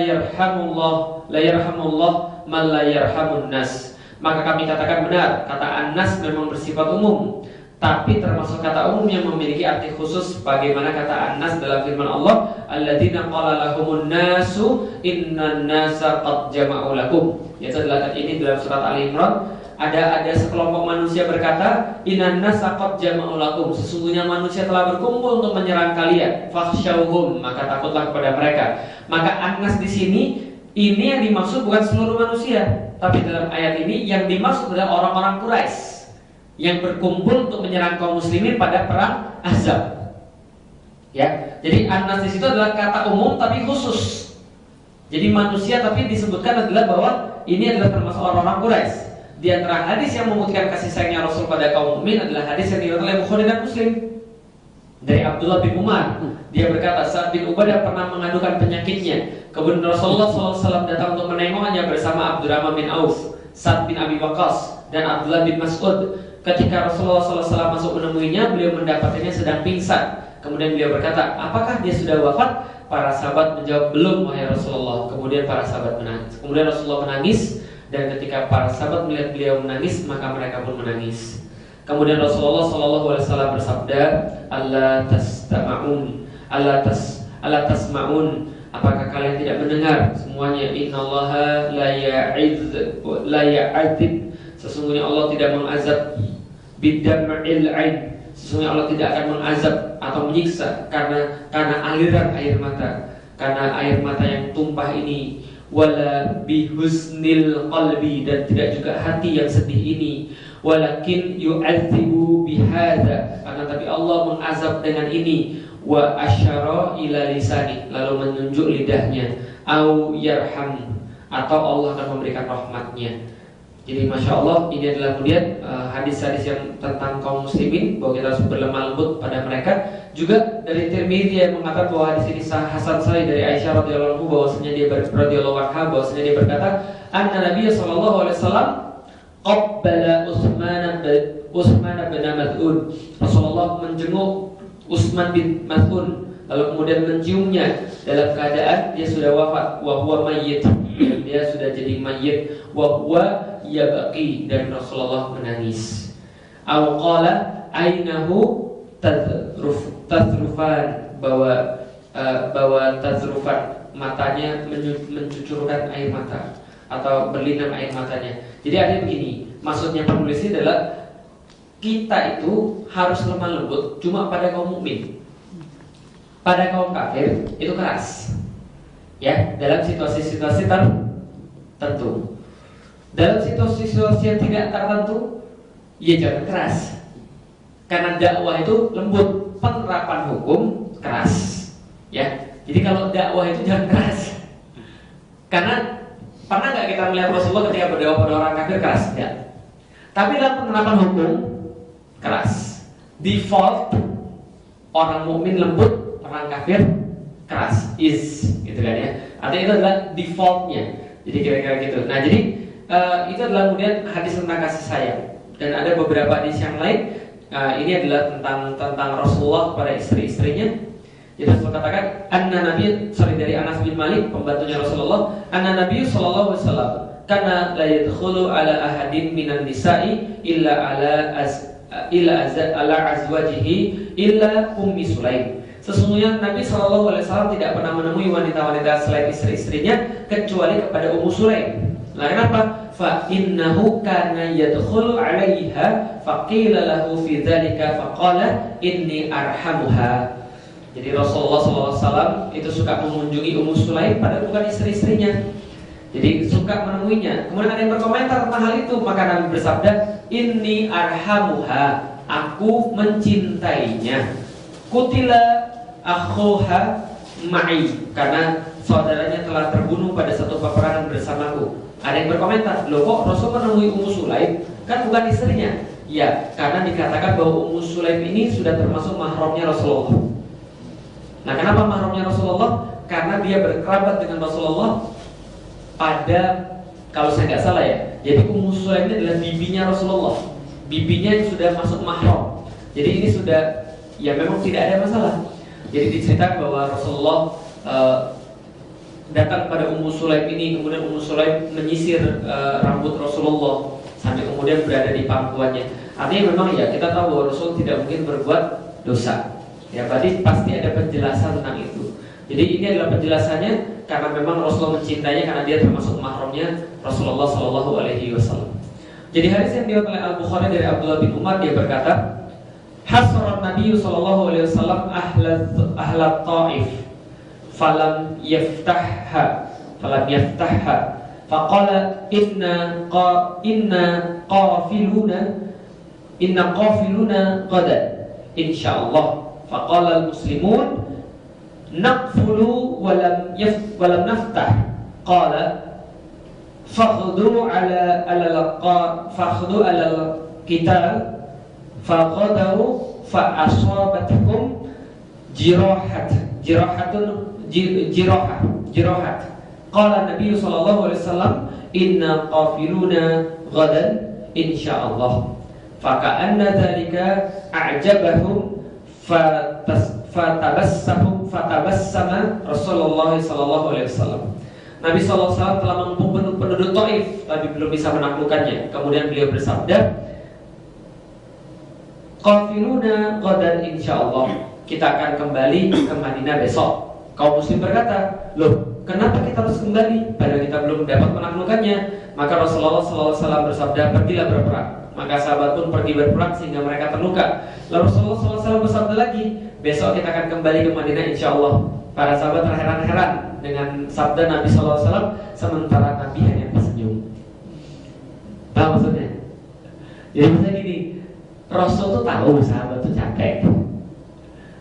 yarhamullah man la yarhamun nas. Maka kami katakan benar, kata an-nas memang bersifat umum, tapi termasuk kata umum yang memiliki arti khusus, bagaimana kata an-nas dalam firman Allah, alladzina qala lahumun nasu innan nasa qad jama'u lakum. Yaitu adalah ini dalam surat Ali Imran. Ada sekelompok manusia berkata, innan nasa qad jama'u lakum, sesungguhnya manusia telah berkumpul untuk menyerang kalian, fakhshawhum, maka takutlah kepada mereka. Maka an-nas di sini, ini yang dimaksud bukan seluruh manusia, tapi dalam ayat ini yang dimaksud adalah orang-orang Quraisy yang berkumpul untuk menyerang kaum muslimin pada perang Ahzab. Ya, jadi an-nas di situ adalah kata umum tapi khusus. Jadi manusia tapi disebutkan adalah bahwa ini adalah termasuk orang-orang Quraisy. Di antara hadis yang membuktikan kasih sayangnya Rasul pada kaum mukmin adalah hadis yang diriwayatkan oleh Bukhari dan Muslim dari Abdullah bin Umar. Dia berkata, Sa'ad bin Ubadah pernah mengadukan penyakitnya. Kemudian Rasulullah SAW datang untuk menengoknya bersama Abdurrahman bin Auf, Sa'ad bin Abi Waqqas, dan Abdullah bin Mas'ud. Ketika Rasulullah SAW masuk menemuinya, beliau mendapatinya sedang pingsan. Kemudian beliau berkata, apakah dia sudah wafat? Para sahabat menjawab, belum wahai Rasulullah. Kemudian para sahabat menangis. Kemudian Rasulullah menangis, dan ketika para sahabat melihat beliau menangis, maka mereka pun menangis. Kemudian Rasulullah SAW bersabda, Allah tasma'un, apakah kalian tidak mendengar semuanya? Innallaha la ya'adzib, sesungguhnya Allah tidak mengazab bidam'il ain, sesungguhnya Allah tidak akan mengazab atau menyiksa karena aliran air mata, karena air mata yang tumpah ini, wala bihusnil qalbi, dan tidak juga hati yang sedih ini, walakin yu'adzibu bihadza, akan tapi Allah mengazab dengan ini, wa asyara ila lisani, lalu menunjuk lidahnya, au yarham, atau Allah akan memberikan rahmatnya. Jadi Masya Allah, ini adalah kemudian hadis-hadis yang tentang kaum muslimin, bahwa kita harus berlemah lembut pada mereka. Juga dari Tirmidzi yang mengatakan bahwa hadis ini hasan sahih dari Aisyah radhiyallahu anha bahwasanya dia berkata, anna Nabi sallallahu alaihi wasallam qabbala Utsman bin Mas'ud. Rasulullah menjenguk Utsman bin Mas'ud, lalu kemudian menciumnya dalam keadaan dia sudah wafat, wa huwa mayyit, dia sudah jadi mayyit, wa huwa yabqi, dan Rasulullah menangis. Aw qala ainahu tazrufan, bahwa tazrufan, matanya mencucurkan air mata atau berlinang air matanya. Jadi ada begini, maksudnya penulis ini adalah kita itu harus lemah lembut cuma pada kaum mukmin. Pada kaum kafir itu keras, ya, dalam situasi-situasi tertentu. Dalam situasi-situasi yang tidak tertentu, ya jangan keras. Karena dakwah itu lembut, penerapan hukum keras. Ya, jadi kalau dakwah itu jangan keras. Karena pernah nggak kita melihat Rasulullah ketika berdakwah pada orang kafir keras? Ya. Tapi dalam penerapan hukum keras. Default orang mukmin lembut, orang kafir keras. Gitu kan ya. Artinya itu adalah defaultnya. Jadi kira-kira gitu. Nah jadi itu adalah kemudian hadis tentang kasih sayang. Dan ada beberapa hadis yang lain. Ini adalah tentang Rasulullah kepada istri-istrinya. Jadi Rasulullah katakan, dari Anas bin Malik, pembantunya Rasulullah, anna Nabi sallallahu alaihi wasallam kana la yadkhulu ala ahadin minan nisa'i illa ala azwajihi illa ummi Sulaim. Sesungguhnya Nabi sallallahu alaihi wasallam tidak pernah menemui wanita-wanita selain istri-istrinya kecuali kepada Ummu Sulaim. Nah, kenapa? Fa innahu kana yadkhulu 'alaiha faqila lahu fi dzalika faqala inni arhamuha. Jadi Rasulullah SAW itu suka mengunjungi Ummu Sulaim padahal bukan istri-istrinya. Jadi suka menemuinya. Kemudian ada yang berkomentar tentang hal itu, maka Nabi bersabda, inni arhamuha, aku mencintainya. Kutila akhuha ma'i, karena saudaranya telah terbunuh pada satu peperangan bersamaku. Ada yang berkomentar, loh kok Rasul menemui Ummu Sulaim? Kan bukan istrinya. Ya, karena dikatakan bahwa Ummu Sulaim ini sudah termasuk mahramnya Rasulullah. Nah, kenapa mahramnya Rasulullah? Karena dia berkerabat dengan Rasulullah pada, kalau saya nggak salah ya, jadi Ummu Sulaim ini adalah bibinya Rasulullah. Bibinya yang sudah masuk mahram. Jadi ini sudah, ya memang tidak ada masalah. Jadi diceritakan bahwa Rasulullah datang pada Ummu Sulaim ini, kemudian Ummu Sulaim menyisir rambut Rasulullah sampai kemudian berada di pangkuannya. Artinya memang ya kita tahu bahwa Rasul tidak mungkin berbuat dosa. Ya berarti pasti ada penjelasan tentang itu. Jadi ini adalah penjelasannya karena memang Rasulullah mencintainya karena dia termasuk mahramnya Rasulullah Shallallahu Alaihi Wasallam. Jadi hadis yang diriwayatkan oleh Al Bukhari dari Abdullah bin Umar, dia berkata, Hasran Nabi Shallallahu Alaihi Wasallam ahlat Taif, falam yaftahha, faqala inna qafiluna qadan, insyaallah. Faqala al-muslimun naqfulu walam naftah. Qala fakhdu ala al-qital faqadaru fa asabatkum jirahat. Qala Nabi sallallahu alaihi wasallam inna qafiluna ghadan insyaallah. Faka'anna dzalika a'jabahum fatabassama Rasulullah sallallahu alaihi wasallam. Nabi sallallahu alaihi wasallam telah mengepung penduduk Taif tapi belum bisa menaklukkannya. Kemudian beliau bersabda, qafiluna ghadan insyaallah. Kita akan kembali ke Madinah besok. Kaum muslim berkata, loh, kenapa kita harus kembali padahal kita belum dapat menaklukkannya? Maka Rasulullah sallallahu alaihi wasallam bersabda, pergilah berperang. Maka sahabat pun pergi berperang sehingga mereka terluka. Lalu Rasulullah SAW bersabda lagi, besok kita akan kembali ke Madinah insyaallah. Para sahabat terheran-heran dengan sabda Nabi SAW, sementara Nabi hanya tersenyum. Paham maksudnya? Jadi misalnya gini, Rasul tuh tahu sahabat tuh capek.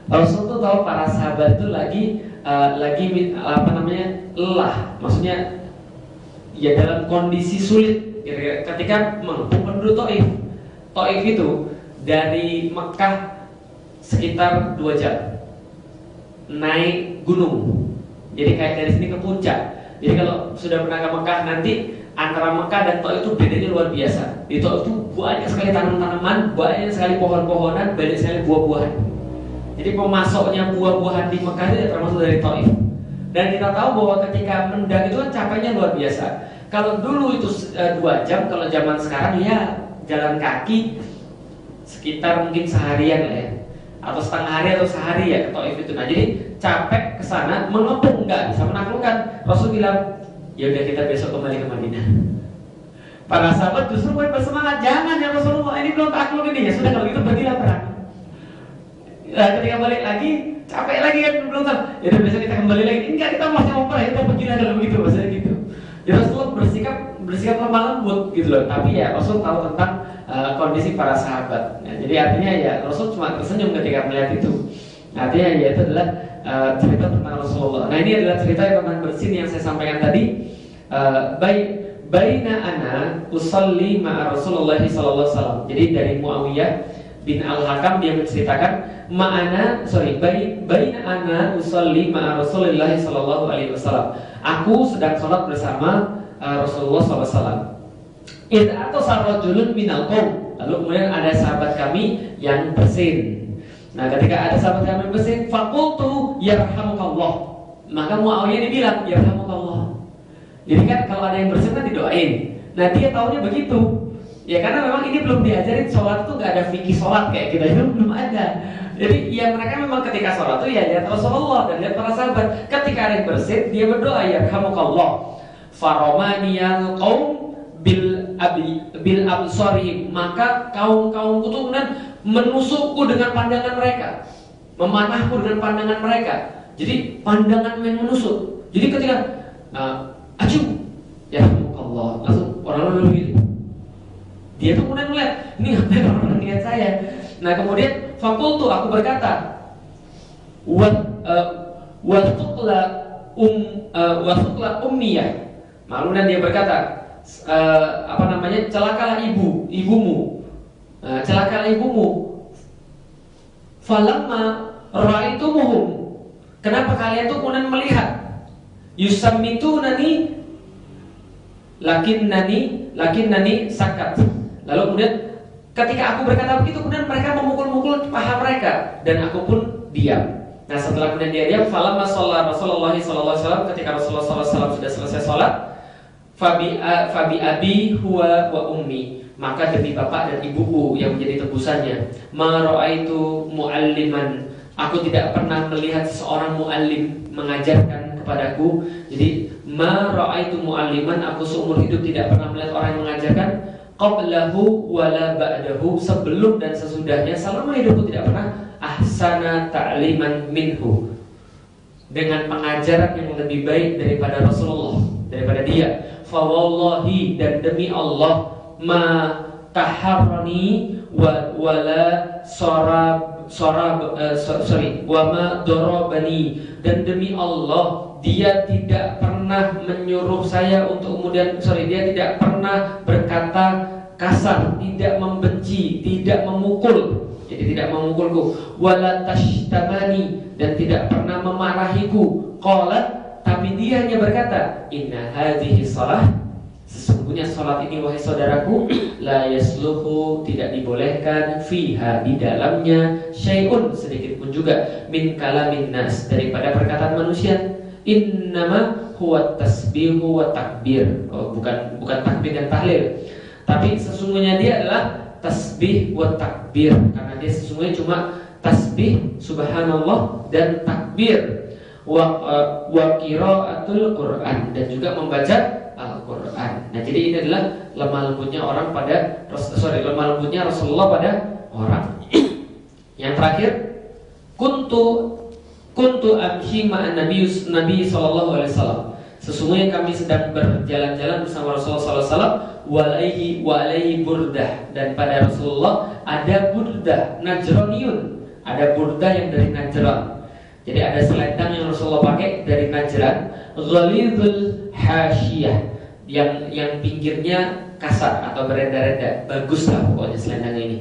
Rasul tuh tahu para sahabat tuh lagi lelah. Maksudnya ya dalam kondisi sulit. Ketika mengepung penduduk Taif. Taif itu dari Mekah sekitar 2 jam naik gunung. Jadi kayak dari sini ke puncak. Jadi kalau sudah pernah ke Mekah, nanti antara Mekah dan Taif itu bedanya luar biasa. Di Taif itu banyak sekali tanaman-tanaman, banyak sekali pohon-pohonan, banyak sekali buah-buahan. Jadi pemasoknya buah-buahan di Mekah itu termasuk dari Taif. Dan kita tahu bahwa ketika mendaki itu kan capeknya luar biasa. Kalau dulu itu 2 jam, kalau zaman sekarang ya jalan kaki sekitar mungkin seharian lah ya, atau setengah hari atau sehari ya ke Taif itu. Nah jadi capek ke sana, mengepung nggak bisa menaklukkan. Rasul bilang, ya udah kita besok kembali ke Madinah. Para sahabat justru mulai bersemangat, jangan ya Rasulullah, ini belum takluk ini. Ya sudah kalau gitu pergilah perang. Nah, ketika balik lagi capek lagi kan belum tahu. Ya udah besok kita kembali lagi. Enggak, kita masih mau perang, kita pergilah dalam begitu maksudnya gitu. Ya Rasulullah bersikap lemah lembut gitu loh. Tapi ya Rasul tahu tentang kondisi para sahabat. Nah, jadi artinya ya Rasul cuma tersenyum ketika melihat itu. Artinya ya itu adalah cerita tentang Rasulullah. Nah, ini adalah cerita tentang bersin yang saya sampaikan tadi. Baina ana usalli ma'a Rasulullah sallallahu alaihi wasallam. Jadi dari Muawiyah bin Al-Hakam dia menceritakan baina ana usalli ma'a Rasulullah sallallahu alaihi wasallam. Aku sedang sholat bersama Rasulullah sallallahu alaihi wasallam. Idza atasarrajulun minal qaum. Lalu kemudian ada sahabat kami yang bersin. Nah, ketika ada sahabat kami yang bersin, faqultu yarhamukallah. Maka Muawiyah dibilang yarhamukallah. Jadi kan kalau ada yang bersin kan didoain. Nah, dia taunya begitu. Ya karena memang ini belum diajarin sholat itu nggak ada fikih sholat kayak kita itu belum ada. Jadi ya mereka memang ketika sholat itu ya lihat Rasulullah dan lihat para sahabat. Ketika ada yang bersin dia berdoa yarhamukallah. Faromaniyal qaum bil absarihim. Maka kaum-kaumku tuh kemudian menusukku dengan pandangan mereka, memanahku dengan pandangan mereka. Jadi pandangan yang menusuk. Jadi ketika yarhamukallah langsung orang-orang begini. Dia tuh kemudian melihat, ini ngapain orang lihat saya? Nah kemudian fakultu aku berkata, wasukla ummiyah. Kemudian dia berkata, celakalah ibumu, celakalah ibumu. Falamma ra'aitumuhum. Kenapa kalian tuh kemudian melihat? Yusammitunani lakinnani sakat. Lalu kemudian ketika aku berkata begitu, kemudian mereka memukul-mukul paha mereka dan aku pun diam. Nah setelah kemudian dia diam, falamma shalla Rasulullah sallallahu alaihi wasallam, ketika Rasulullah sallallahu alaihi wasallam sudah selesai sholat, fabi abi huwa wa ummi, maka demi bapak dan ibuku yang menjadi tebusannya. Ma ra'aitu mualliman, aku tidak pernah melihat seorang muallim mengajarkan kepadaku. Jadi ma ra'aitu mualliman, aku seumur hidup tidak pernah melihat orang yang mengajarkan qablahu wala ba'dahu, sebelum dan sesudahnya selama hidupku tidak pernah ahsana ta'liman minhu, dengan pengajaran yang lebih baik daripada Rasulullah, daripada dia. Fa wallahi, dan demi Allah, ma taharrani wala wa ma darabani, dan demi Allah dia tidak pernah menyuruh saya untuk kemudian dia tidak pernah berkata kasar, tidak membenci, tidak memukul, jadi tidak memukulku. Wala tashtamani, dan tidak pernah memarahiku. Qalat, tapi dia hanya berkata, inna hadhihi shalah, sesungguhnya salat ini wahai saudaraku, la yasluhu, tidak dibolehkan, fiha, di dalamnya, syai'un, sedikit pun juga, min kalamin nas, daripada perkataan manusia. Innama huwa tasbihu wa takbir. Bukan takbir dan tahlil, tapi sesungguhnya dia adalah tasbih wa takbir, karena dia sesungguhnya cuma tasbih subhanallah dan takbir wa qiraatul Quran, dan juga membaca Al-Quran. Nah jadi ini adalah lemah lembutnya Rasulullah pada orang. Yang terakhir, kuntu amshi ma'an Nabi sallallahu alaihi wasallam. Sesungguhnya kami sedang berjalan-jalan bersama Rasulullah sallallahu alaihi wasallam, wa alaihi burdah, dan pada Rasulullah ada burdah Najraniyun, ada burdah yang dari Najran. Jadi ada selendang yang Rasulullah pakai dari Najran, ghalidhul hasyiyah, yang pinggirnya kasar atau berenda-renda, bagus lah pokoknya selendang ini.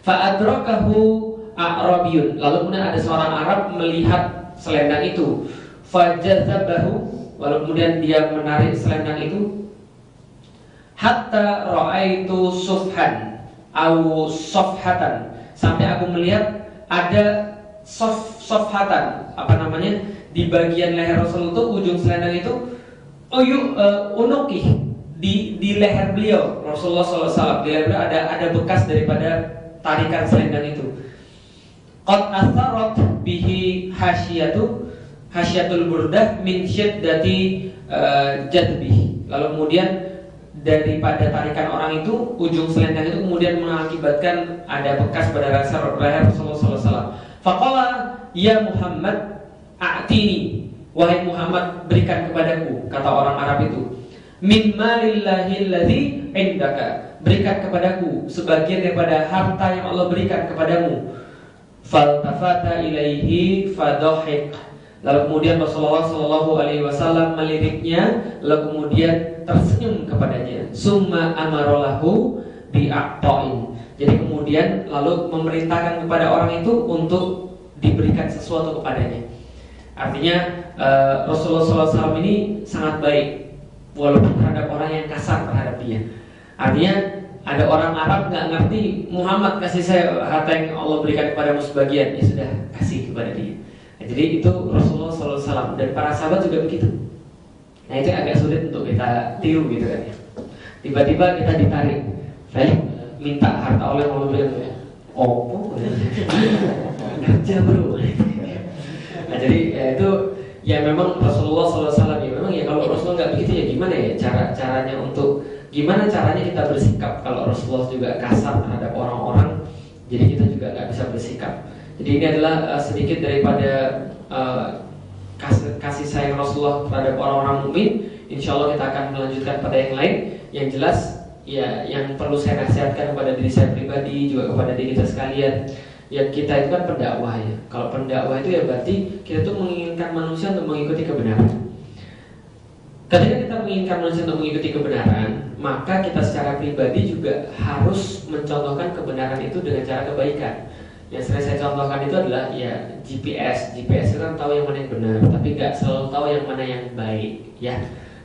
Fa adrakahu a'rabiyun, lalu kemudian ada seorang Arab melihat selendang itu, fajazabahu, lalu kemudian dia menarik selendang itu, hatta ra'aitu sufhan au sofhatan, sampai aku melihat ada sofhatan, di bagian leher Rasul itu, ujung selendang itu, unuki, di leher beliau Rasulullah SAW, di leher beliau ada bekas daripada tarikan selendang itu. Qad atharat bihi hasyiatul burdah min syiddati jadbih. Lalu kemudian daripada tarikan orang itu, ujung selendang itu kemudian mengakibatkan ada bekas pada leher Rasulullah SAW. Faqala ya Muhammad a'tini, wahai Muhammad berikan kepadaku, kata orang Arab itu, min malillahi alladzi indaka, berikan kepadaku sebagian daripada harta yang Allah berikan kepadamu. Faltafata ilaihi fadhahik. Lalu kemudian Rasulullah SAW meliriknya, lalu kemudian tersenyum kepadanya. Summa amarolahu bi'aqta'in. Jadi kemudian lalu memerintahkan kepada orang itu untuk diberikan sesuatu kepadanya. Artinya Rasulullah SAW ini sangat baik, walaupun terhadap orang yang kasar terhadap dia. Artinya ada orang Arab nggak ngerti, Muhammad kasih saya harta yang Allah berikan kepadamu sebagian, ya sudah kasih kepada dia. Nah, jadi itu Rasulullah SAW dan para sahabat juga begitu. Nah itu agak sulit untuk kita tiru gitu kan ya. Tiba-tiba kita ditarik, Felix minta harta oleh Allah berikan, oh kerja bro. Nah jadi ya itu ya memang Rasulullah SAW ya memang ya kalau Rasulullah nggak begitu ya gimana ya caranya untuk gimana caranya kita bersikap kalau Rasulullah juga kasar terhadap orang-orang, jadi kita juga nggak bisa bersikap. Jadi ini adalah sedikit daripada kasih sayang Rasulullah terhadap orang-orang mukmin. Insya Allah kita akan melanjutkan pada yang lain. Yang jelas ya yang perlu saya nasihatkan kepada diri saya pribadi juga kepada diri kita sekalian. Ya kita itu kan pendakwah ya. Kalau pendakwah itu ya berarti kita tuh menginginkan manusia untuk mengikuti kebenaran. Ketika kita menginginkan manusia untuk mengikuti kebenaran, maka kita secara pribadi juga harus mencontohkan kebenaran itu dengan cara kebaikan. Yang sering saya contohkan itu adalah ya GPS itu kan tahu yang mana yang benar, tapi nggak selalu tahu yang mana yang baik ya.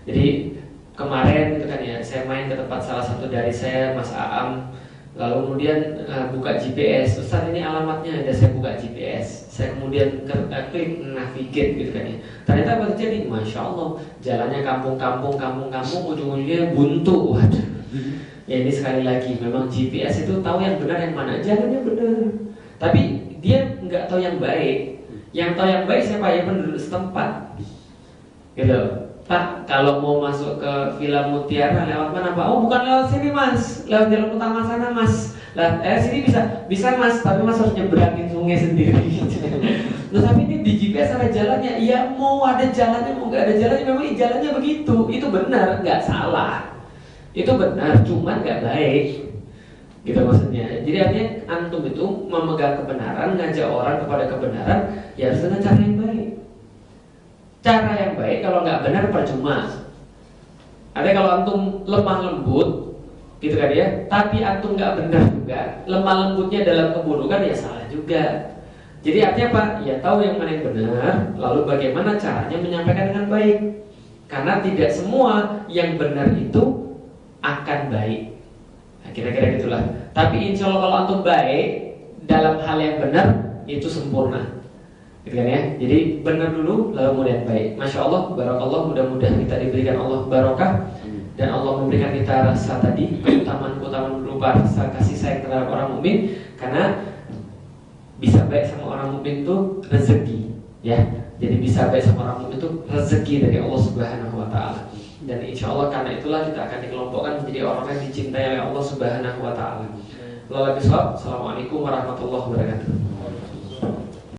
Jadi kemarin gitu kan ya, saya main ke tempat salah satu dari saya, Mas Aam, lalu kemudian buka GPS, Ustaz ini alamatnya ada, saya buka GPS, saya kemudian klik navigate gitu kan ya. Ternyata apa terjadi? Masya Allah, jalannya kampung-kampung, ujung-ujungnya buntu. Waduh. Ya ini sekali lagi, memang GPS itu tahu yang benar yang mana, jalannya benar, tapi dia nggak tahu yang baik. Yang tahu yang baik siapa? Ya penduduk setempat. Gitu. Pak, kalau mau masuk ke Villa Mutiara lewat mana Pak? Oh bukan lewat sini Mas, lewat jalan utama sana Mas. Sini bisa Mas, tapi Mas harus nyebrangin sungai sendiri. Nah tapi ini di GPS ada jalannya. Ya mau ada jalannya, mau nggak ada jalannya, memang jalannya begitu. Itu benar, nggak salah. Itu benar, cuman nggak baik. Gitu maksudnya. Jadi artinya antum itu memegang kebenaran, ngajak orang kepada kebenaran, ya harus dengan cara yang baik. Cara yang baik kalau nggak benar percuma. Artinya kalau antum lemah lembut, gitu kan ya, tapi antum nggak benar juga, lemah lembutnya dalam keburukan ya salah juga. Jadi artinya apa? Ya tahu yang mana yang benar, lalu bagaimana caranya menyampaikan dengan baik. Karena tidak semua yang benar itu akan baik. Nah, kira-kira gitulah. Tapi insya Allah kalau antum baik dalam hal yang benar itu sempurna. Gitu kan ya. Jadi benar dulu lalu kemudian baik. Masya Allah, barakallah, mudah-mudahan kita diberikan Allah barokah dan Allah memberikan kita rasa tadi keutamaan berupa rasa kasih sayang terhadap orang mukmin, karena bisa baik sama orang mukmin itu rezeki, ya. Jadi bisa baik sama orang mukmin itu rezeki dari Allah Subhanahu wa taala. Dan insya Allah karena itulah kita akan dikelompokkan menjadi orang yang dicintai oleh Allah Subhanahu wa taala. Assalamualaikum warahmatullahi wabarakatuh.